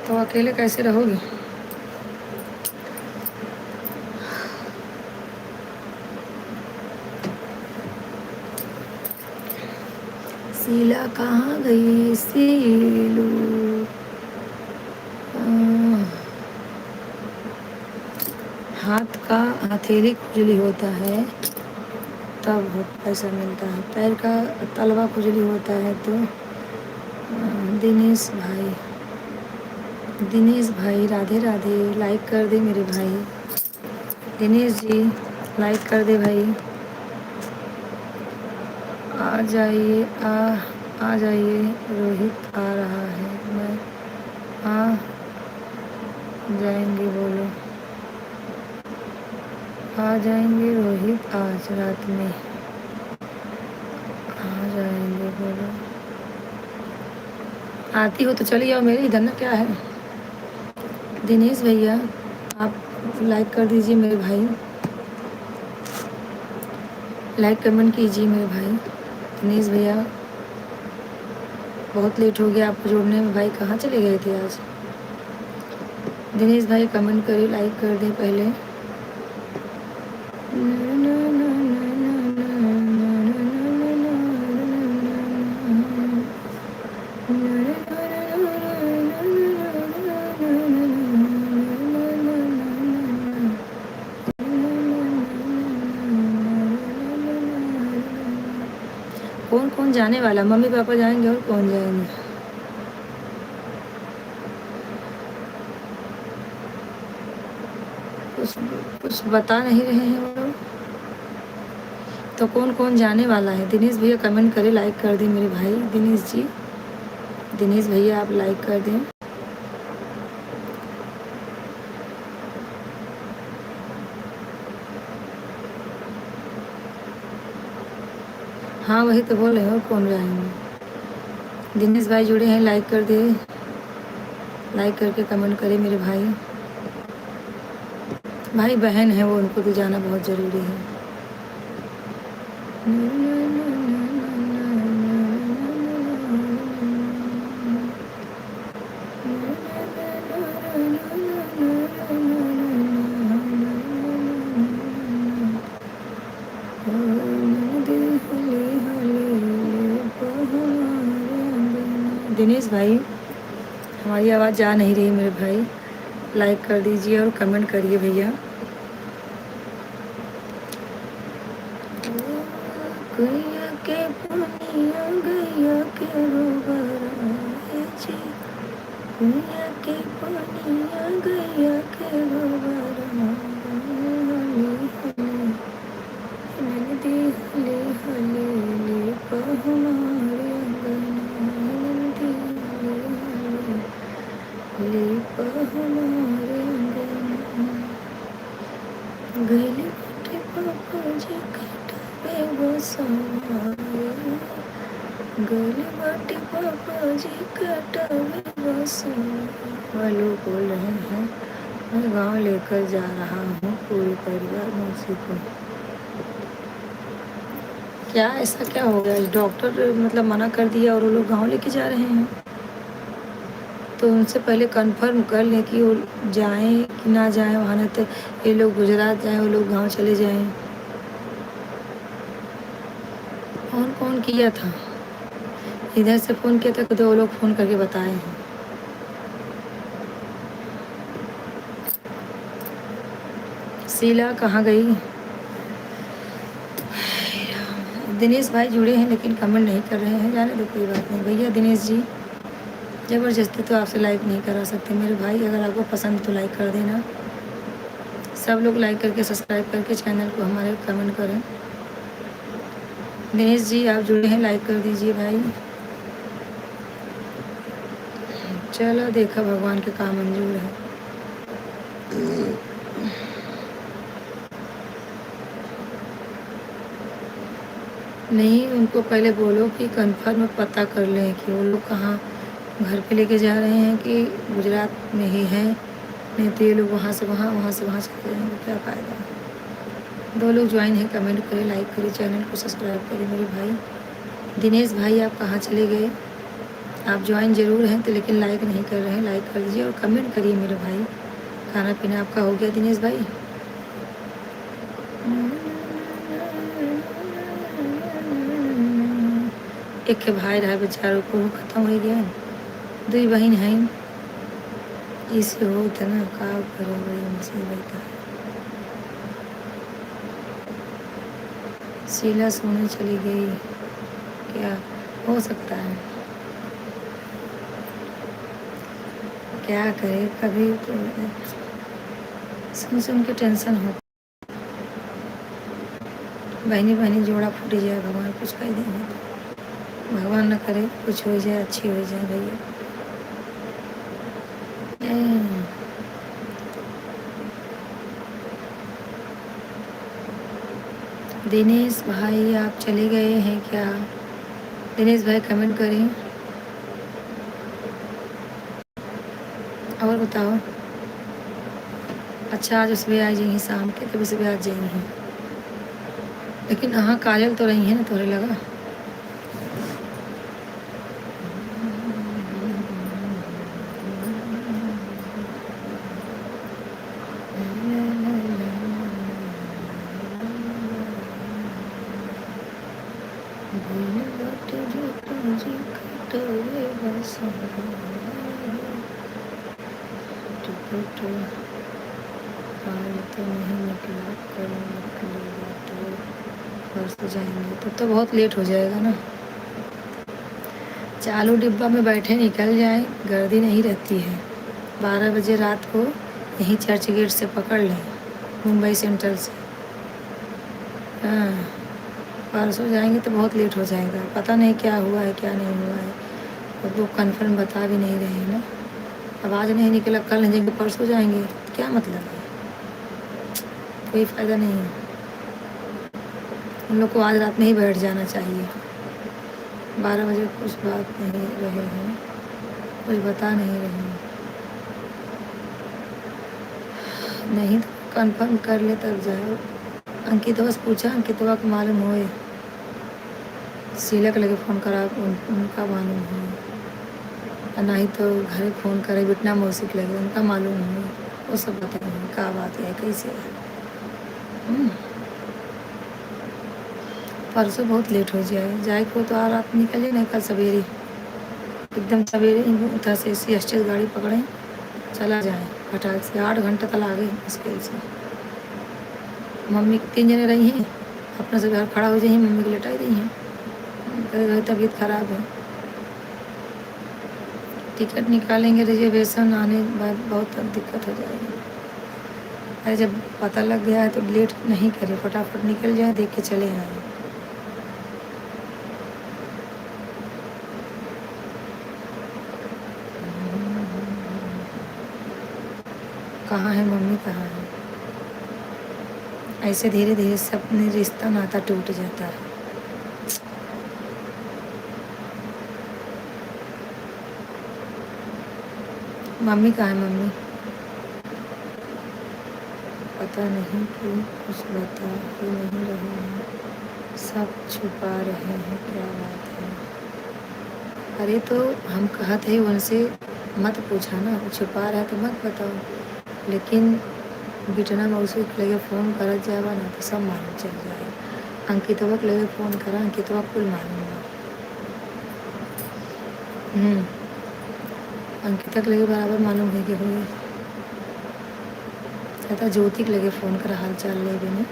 तो अकेले कैसे रहोगी? शीला कहाँ गई सीलू? हाथ का हथेली खुजली होता है तब पैसा मिलता है, पैर का तलवा खुजली होता है तो दिनेश भाई राधे राधे, लाइक कर दे मेरे भाई। दिनेश जी लाइक कर दे भाई। आ जाइए रोहित आ रहा है, मैं आ जाएंगे बोलो, आ जाएंगे रोहित आज रात में, आ जाएंगे बोलो। आती हो तो चली आओ मेरे इधर ना, क्या है। दिनेश भैया आप लाइक कर दीजिए मेरे भाई, लाइक कमेंट कीजिए मेरे भाई। दिनेश भैया बहुत लेट हो गया आपको जोड़ने में भाई, कहाँ चले गए थे आज। दिनेश भाई कमेंट करिए, लाइक कर दें पहले। कौन कौन जाने वाला? मम्मी पापा जाएंगे और कौन जाएंगे? कुछ बता नहीं रहे हैं वो लोग, तो कौन कौन जाने वाला है? दिनेश भैया कमेंट करें, लाइक कर दें मेरे भाई। दिनेश जी, दिनेश भैया आप लाइक कर दें। हाँ वही तो बोल रहे हो, कौन जाएंगे। दिनेश भाई जुड़े हैं, लाइक कर दे, लाइक करके कमेंट करें मेरे भाई। भाई बहन है वो, उनको तो जाना बहुत ज़रूरी है। दिनेश भाई हमारी आवाज़ जा नहीं रही मेरे भाई, लाइक कर दीजिए और कमेंट करिए भैया। गैया के पनिया गैया के रोबरा जी, गैया के पनिया गैया के रोबरा, नदी हले हले ले पहमारे अंगना, नदी हले ले पहमारे अंगना, गले बटे पापा जी कटवे बसवाए, गले बटे पापा जी कटवे बसवाए। लोग बोल रहे हैं मैं गांव लेकर जा रहा हूँ पूरे परिवार मौसी को। क्या ऐसा क्या हो गया? डॉक्टर मतलब मना कर दिया और वो लोग गांव लेके जा रहे हैं, तो उनसे पहले कंफर्म कर लें कि वो जाएं कि ना जाएं वहाँ, ना तो ये लोग गुजरात जाएं वो लोग गांव चले जाएं। कौन कौन किया था? इधर से फ़ोन किया था, तो वो लोग फ़ोन करके बताए हैं। शीला कहाँ गई? दिनेश भाई जुड़े हैं लेकिन कमेंट नहीं कर रहे हैं, जाने दो कोई बात नहीं भैया। दिनेश जी ज़बरदस्ती तो आपसे लाइक नहीं करा सकते मेरे भाई, अगर आपको पसंद तो लाइक कर देना। सब लोग लाइक करके सब्सक्राइब करके चैनल को हमारे कमेंट करें। दिनेश जी आप जुड़े हैं, लाइक कर दीजिए भाई। चलो देखा भगवान के काम मंजूर है। नहीं, उनको पहले बोलो कि कंफर्म पता कर लें कि वो लोग कहाँ घर पे लेके जा रहे हैं कि गुजरात में ही हैं, नहीं तो ये लोग वहाँ से वहाँ से वहाँ चले जाएंगे, क्या फ़ायदा। दो लोग ज्वाइन हैं, कमेंट करें, लाइक करें, चैनल को सब्सक्राइब करें मेरे भाई। दिनेश भाई आप कहाँ चले गए? आप ज्वाइन ज़रूर हैं तो लेकिन लाइक नहीं कर रहे हैं, लाइक कर दीजिए और कमेंट करिए मेरे भाई। खाना पीना आपका हो गया दिनेश भाई? एक के भाई रहा बेचारों को वो खत्म हो गया, दुई बहन हैं इसे होत ना का करो, बड़ी मुसीबत है। शीला सोने चली गई, क्या हो सकता है, क्या करे, कभी तो सुन सुन के टेंशन हो। बहनी बहनी जोड़ा फूट जाए, भगवान कुछ कह देंगे, भगवान न करे कुछ हो जाए, अच्छी हो जाए भैया। दिनेश भाई आप चले गए हैं क्या? दिनेश भाई कमेंट करें और बताओ। अच्छा आज सुबह आ जाएंगी, शाम के तभी सुबह आ जाएंगी, लेकिन हाँ काजल तो रही है ना, तोरे लगा। तो नहीं निकला, कल निकलेगा तो परसों जाएंगे, तो बहुत लेट हो जाएगा ना। चालू डिब्बा में बैठे निकल जाए, गर्दी नहीं रहती है। 12 बजे रात को यहीं चर्च गेट से पकड़ लें, मुंबई सेंट्रल से। हाँ परसों जाएंगे तो बहुत लेट हो जाएगा, पता नहीं क्या हुआ है क्या नहीं हुआ है, और वो कन्फर्म बता भी नहीं रहे हैं ना। अब आज नहीं निकला, कल नहीं जाएंगे, परसों जाएंगे, क्या मतलब है, कोई फ़ायदा नहीं है। उन लोग को आज रात में ही बैठ जाना चाहिए। 12 बजे कुछ बात नहीं रहे हैं, कुछ बता नहीं रहे हैं, नहीं तो कंफर्म कर ले तब जाओ। अंकितवा से पूछा, अंकितवा को मालूम होए, शीला के लगे फ़ोन करा, उनका मालूम हो, और नहीं तो घरे फ़ोन करे बिटना मौसी के लगे, उनका मालूम हो, वो सब बताएंगे क्या बात है कैसे है। परसों बहुत लेट हो जाए को तो रात निकले नहीं, कल सवेरे एकदम सवेरे उधर से सी गाड़ी पकड़ें चला जाए फटाक से। 8 घंटा तक आ गए मुश्किल से। मम्मी 3 जने रही हैं, अपने से घर खड़ा हो जाइए, मम्मी को लेटाई दी हैं, तबीयत खराब है। टिकट निकालेंगे रिजर्वेशन, आने बाद बहुत दिक्कत हो जाएगी। अरे जब पता लग गया है तो लेट नहीं करें, फटाफट निकल जाए, देख के चले आए। कहाँ है मम्मी, कहाँ है? ऐसे धीरे धीरे सब रिश्ता नाता टूट जाता है। मम्मी कहाँ है मम्मी? पता नहीं क्यों कुछ बता ही नहीं रहे हैं, सब छुपा रहे हैं, क्या बात है? अरे तो हम कहते हैं उनसे मत पूछा ना, छुपा रहा तो मत बताओ, लेकिन बिटना मौसी के लगे फ़ोन कर जाएगा ना तो सब मालूम चल जाएगा। अंकितवा के लगे फ़ोन करा, अंकितवा कुल मालूम है। अंकिता के लगे बराबर मालूम है कि हुई, कहता ज्योति के लगे फ़ोन करा हाल चाल ले ने।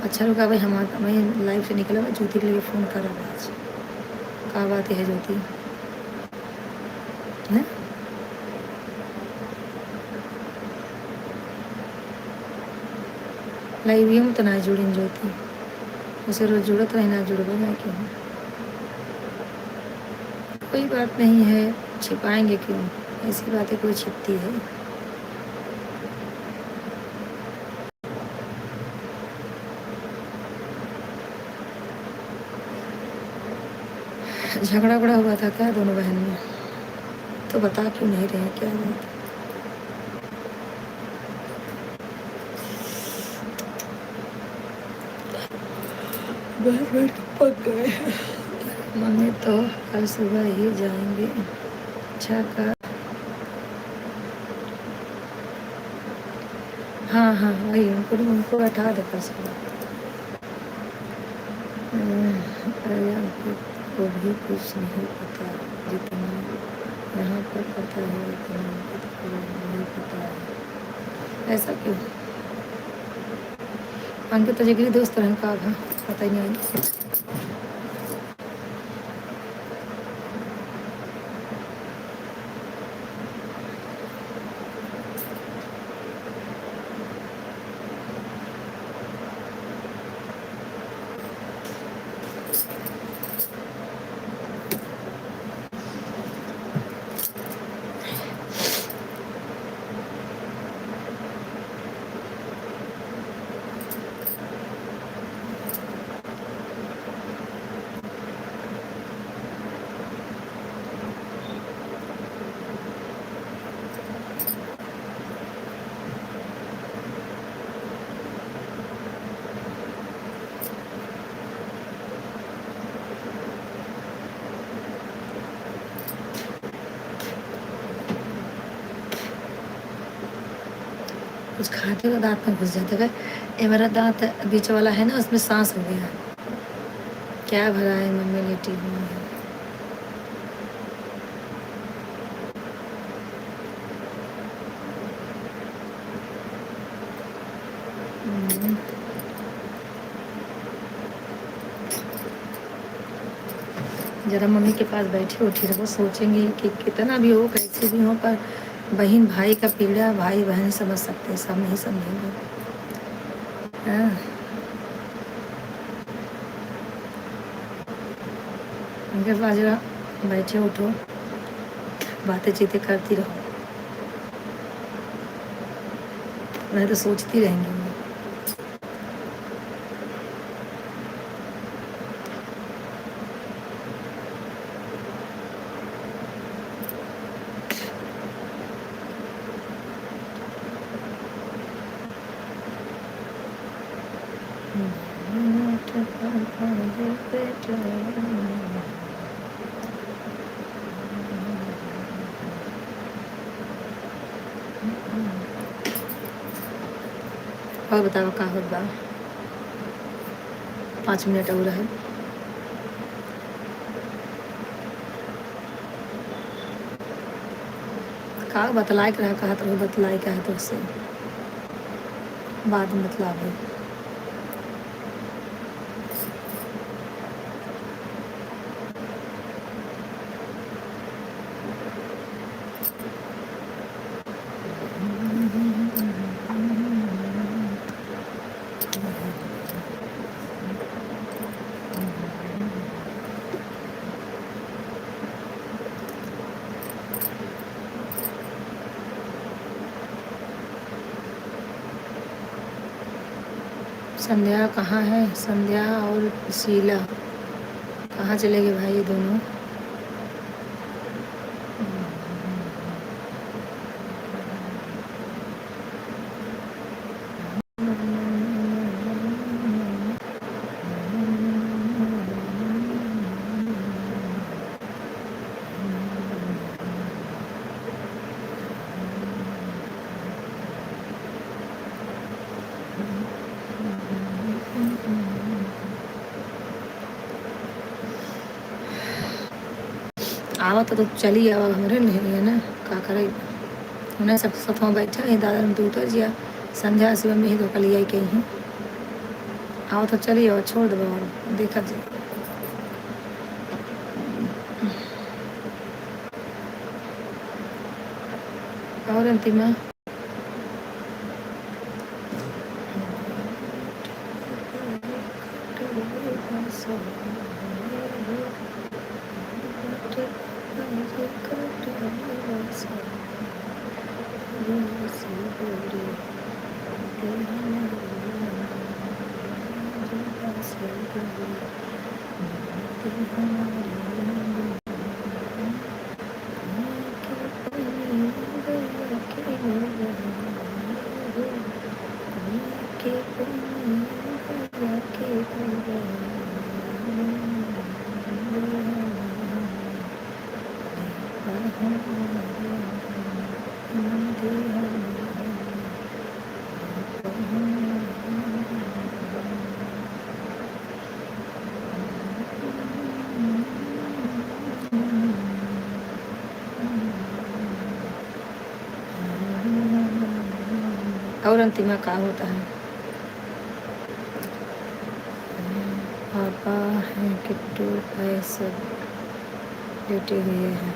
अच्छा रुका भाई, हमें लाइफ से निकला, ज्योति के लगे फ़ोन करा आज, क्या बात है ज्योति ना? लाइव में तो ना जुड़ी ज्योति, उसे रोज जुड़त रहे, ना जुड़बे ना क्यों? कोई बात नहीं है, छिपाएंगे क्यों, ऐसी बातें कोई छिपती है? झगड़ा बड़ा हुआ था क्या दोनों बहन में? तो बता क्यों नहीं रहे, क्या बात? पक गए। मम्मी तो कल सुबह ही जाएंगे। अच्छा का हाँ हाँ वही, उनको बैठा दे कल सुबह। को भी कुछ नहीं पता, जितना यहाँ पर पता है उतना खुद को नहीं पता है। ऐसा क्यों? अंकित तो जिगरी दोस्त रहन का था, पता ही नहीं। कुछ खाते तो दांत में घुस जाता है। ये मेरा दांत बीच वाला है ना, उसमें सांस हो गया। क्या भरा है, मम्मी लेटी हुई है। जरा मम्मी के पास बैठे उठी रहो, सोचेंगी कि कितना भी हो, कैसे भी हो, पर बहन भाई का पीड़ा भाई बहन समझ सकते हैं, सब नहीं समझेंगे। हाँ, उनके पास जरा बैठे उठो, बातें चीतें करती रहो, मैं तो सोचती रहेंगी। और बताओ का होत बा? 5 मिनट और है। का बतलाए के रहा, कहा तो बतलाए का है तो उससे बाद में बतला है। संध्या कहाँ है? संध्या और शीला कहाँ चले गए भाई ये दोनों? आवा तो चली आवा, हमारे नहीं है ना, का करे। उन्हें सब साथ में बैठा है, दादा में तो उतर जिया, संध्या शिव में ही धोखा लिया कहीं। आओ तो चलिए और छोड़ दो और देखा जाए। और अंतिमा और अंतिमा का होता है? पापा हैं किट्टू है, सब लेटे हुए हैं।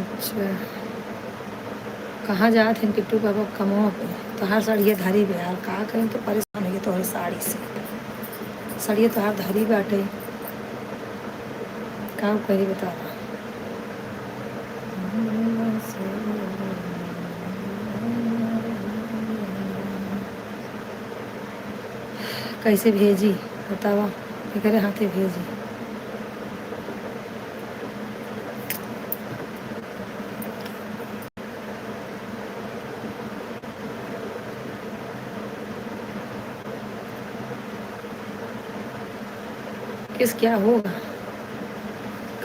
अच्छा, कहाँ जाते हैं किट्टू पापा? कमो पे तो हर सड़िए धरी पे यार, का करें तो परेशान हो गए तो साड़ी से सड़िए तो हर धरी बाटे, का करी बता। कैसे भेजी बतावा, करे हाथे भेजी। किस क्या होगा,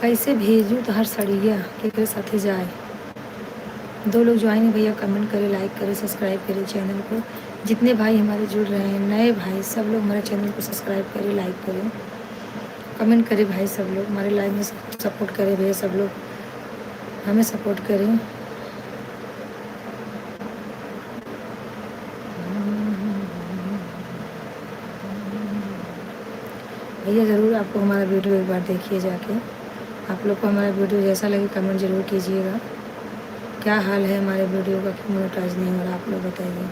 कैसे भेजूँ तो हर सड़िया के साथे जाए। 2 लोग ज्वाइन है भैया, कमेंट करें, लाइक करें, सब्सक्राइब करें चैनल को। जितने भाई हमारे जुड़ रहे हैं नए भाई, सब लोग हमारे चैनल को सब्सक्राइब करें, लाइक करें, कमेंट करें भाई। सब लोग हमारे लाइव में सपोर्ट करें भैया, सब लोग हमें सपोर्ट करें। भैया ज़रूर आपको हमारा वीडियो एक बार देखिए जाके। आप लोग को हमारा वीडियो जैसा लगे कमेंट ज़रूर कीजिएगा। क्या हाल है हमारे वीडियो का, क्यों मोनेटाइज नहीं हो रहा, आप लोग बताइए।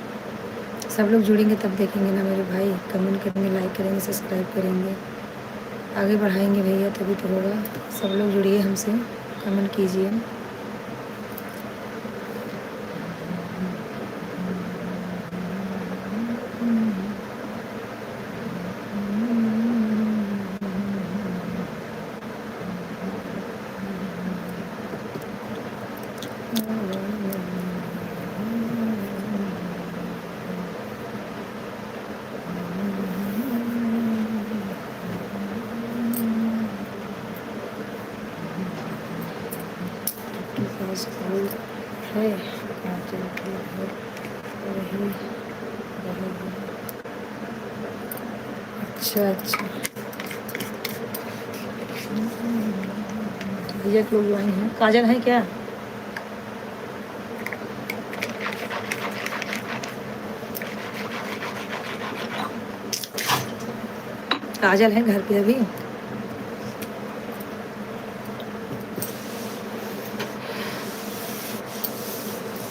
सब लोग जुड़ेंगे तब देखेंगे ना मेरे भाई, कमेंट करेंगे, लाइक करेंगे, सब्सक्राइब करेंगे, आगे बढ़ाएंगे भैया, तभी तो होगा। सब लोग जुड़िए हमसे, कमेंट कीजिए। स्कूल है काजल के घर रही रहेगी। अच्छा अच्छा, भैया के लोग ज्वाइन हैं। काजल है क्या? काजल है घर पे अभी?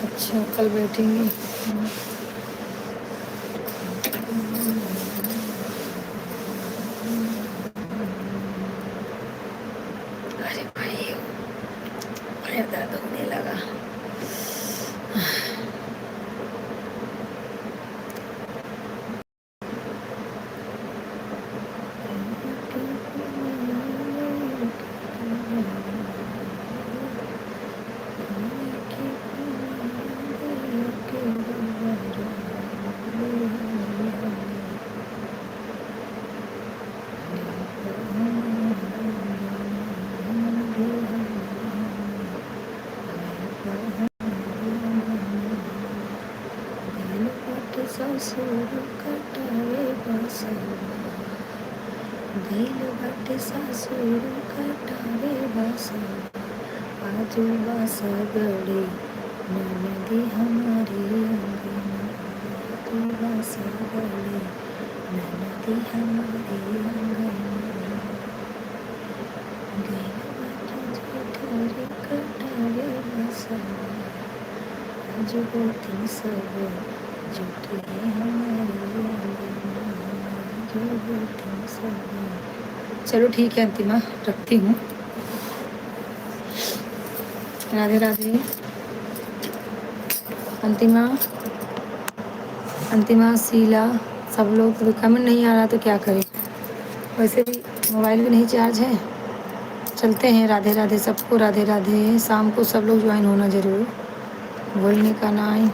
अच्छा, कल बैठेंगे। अरे भाई पैर दर्द होने लगा। ससुर कटावे बसवा, गइल बाटे ससुर कटावे बसवा, आजू बासा गड़ी ननदी हमारी अंगना, आजू बासा गड़ी ननदी हमारी अंगना, गइल बाटे जेठरी कटावे बसवा, आजू गोती सब जुटी हमारी अंगना, आजू गोती सब। चलो ठीक है अंतिमा, रखती हूँ। राधे राधे। अंतिमा, अंतिमा, शीला, सब लोग तो कमेंट नहीं आ रहा तो क्या करें, वैसे भी मोबाइल भी नहीं चार्ज है। चलते हैं, राधे राधे सबको, राधे राधे। शाम को सब लोग ज्वाइन होना ज़रूर, बोलने का ना आए।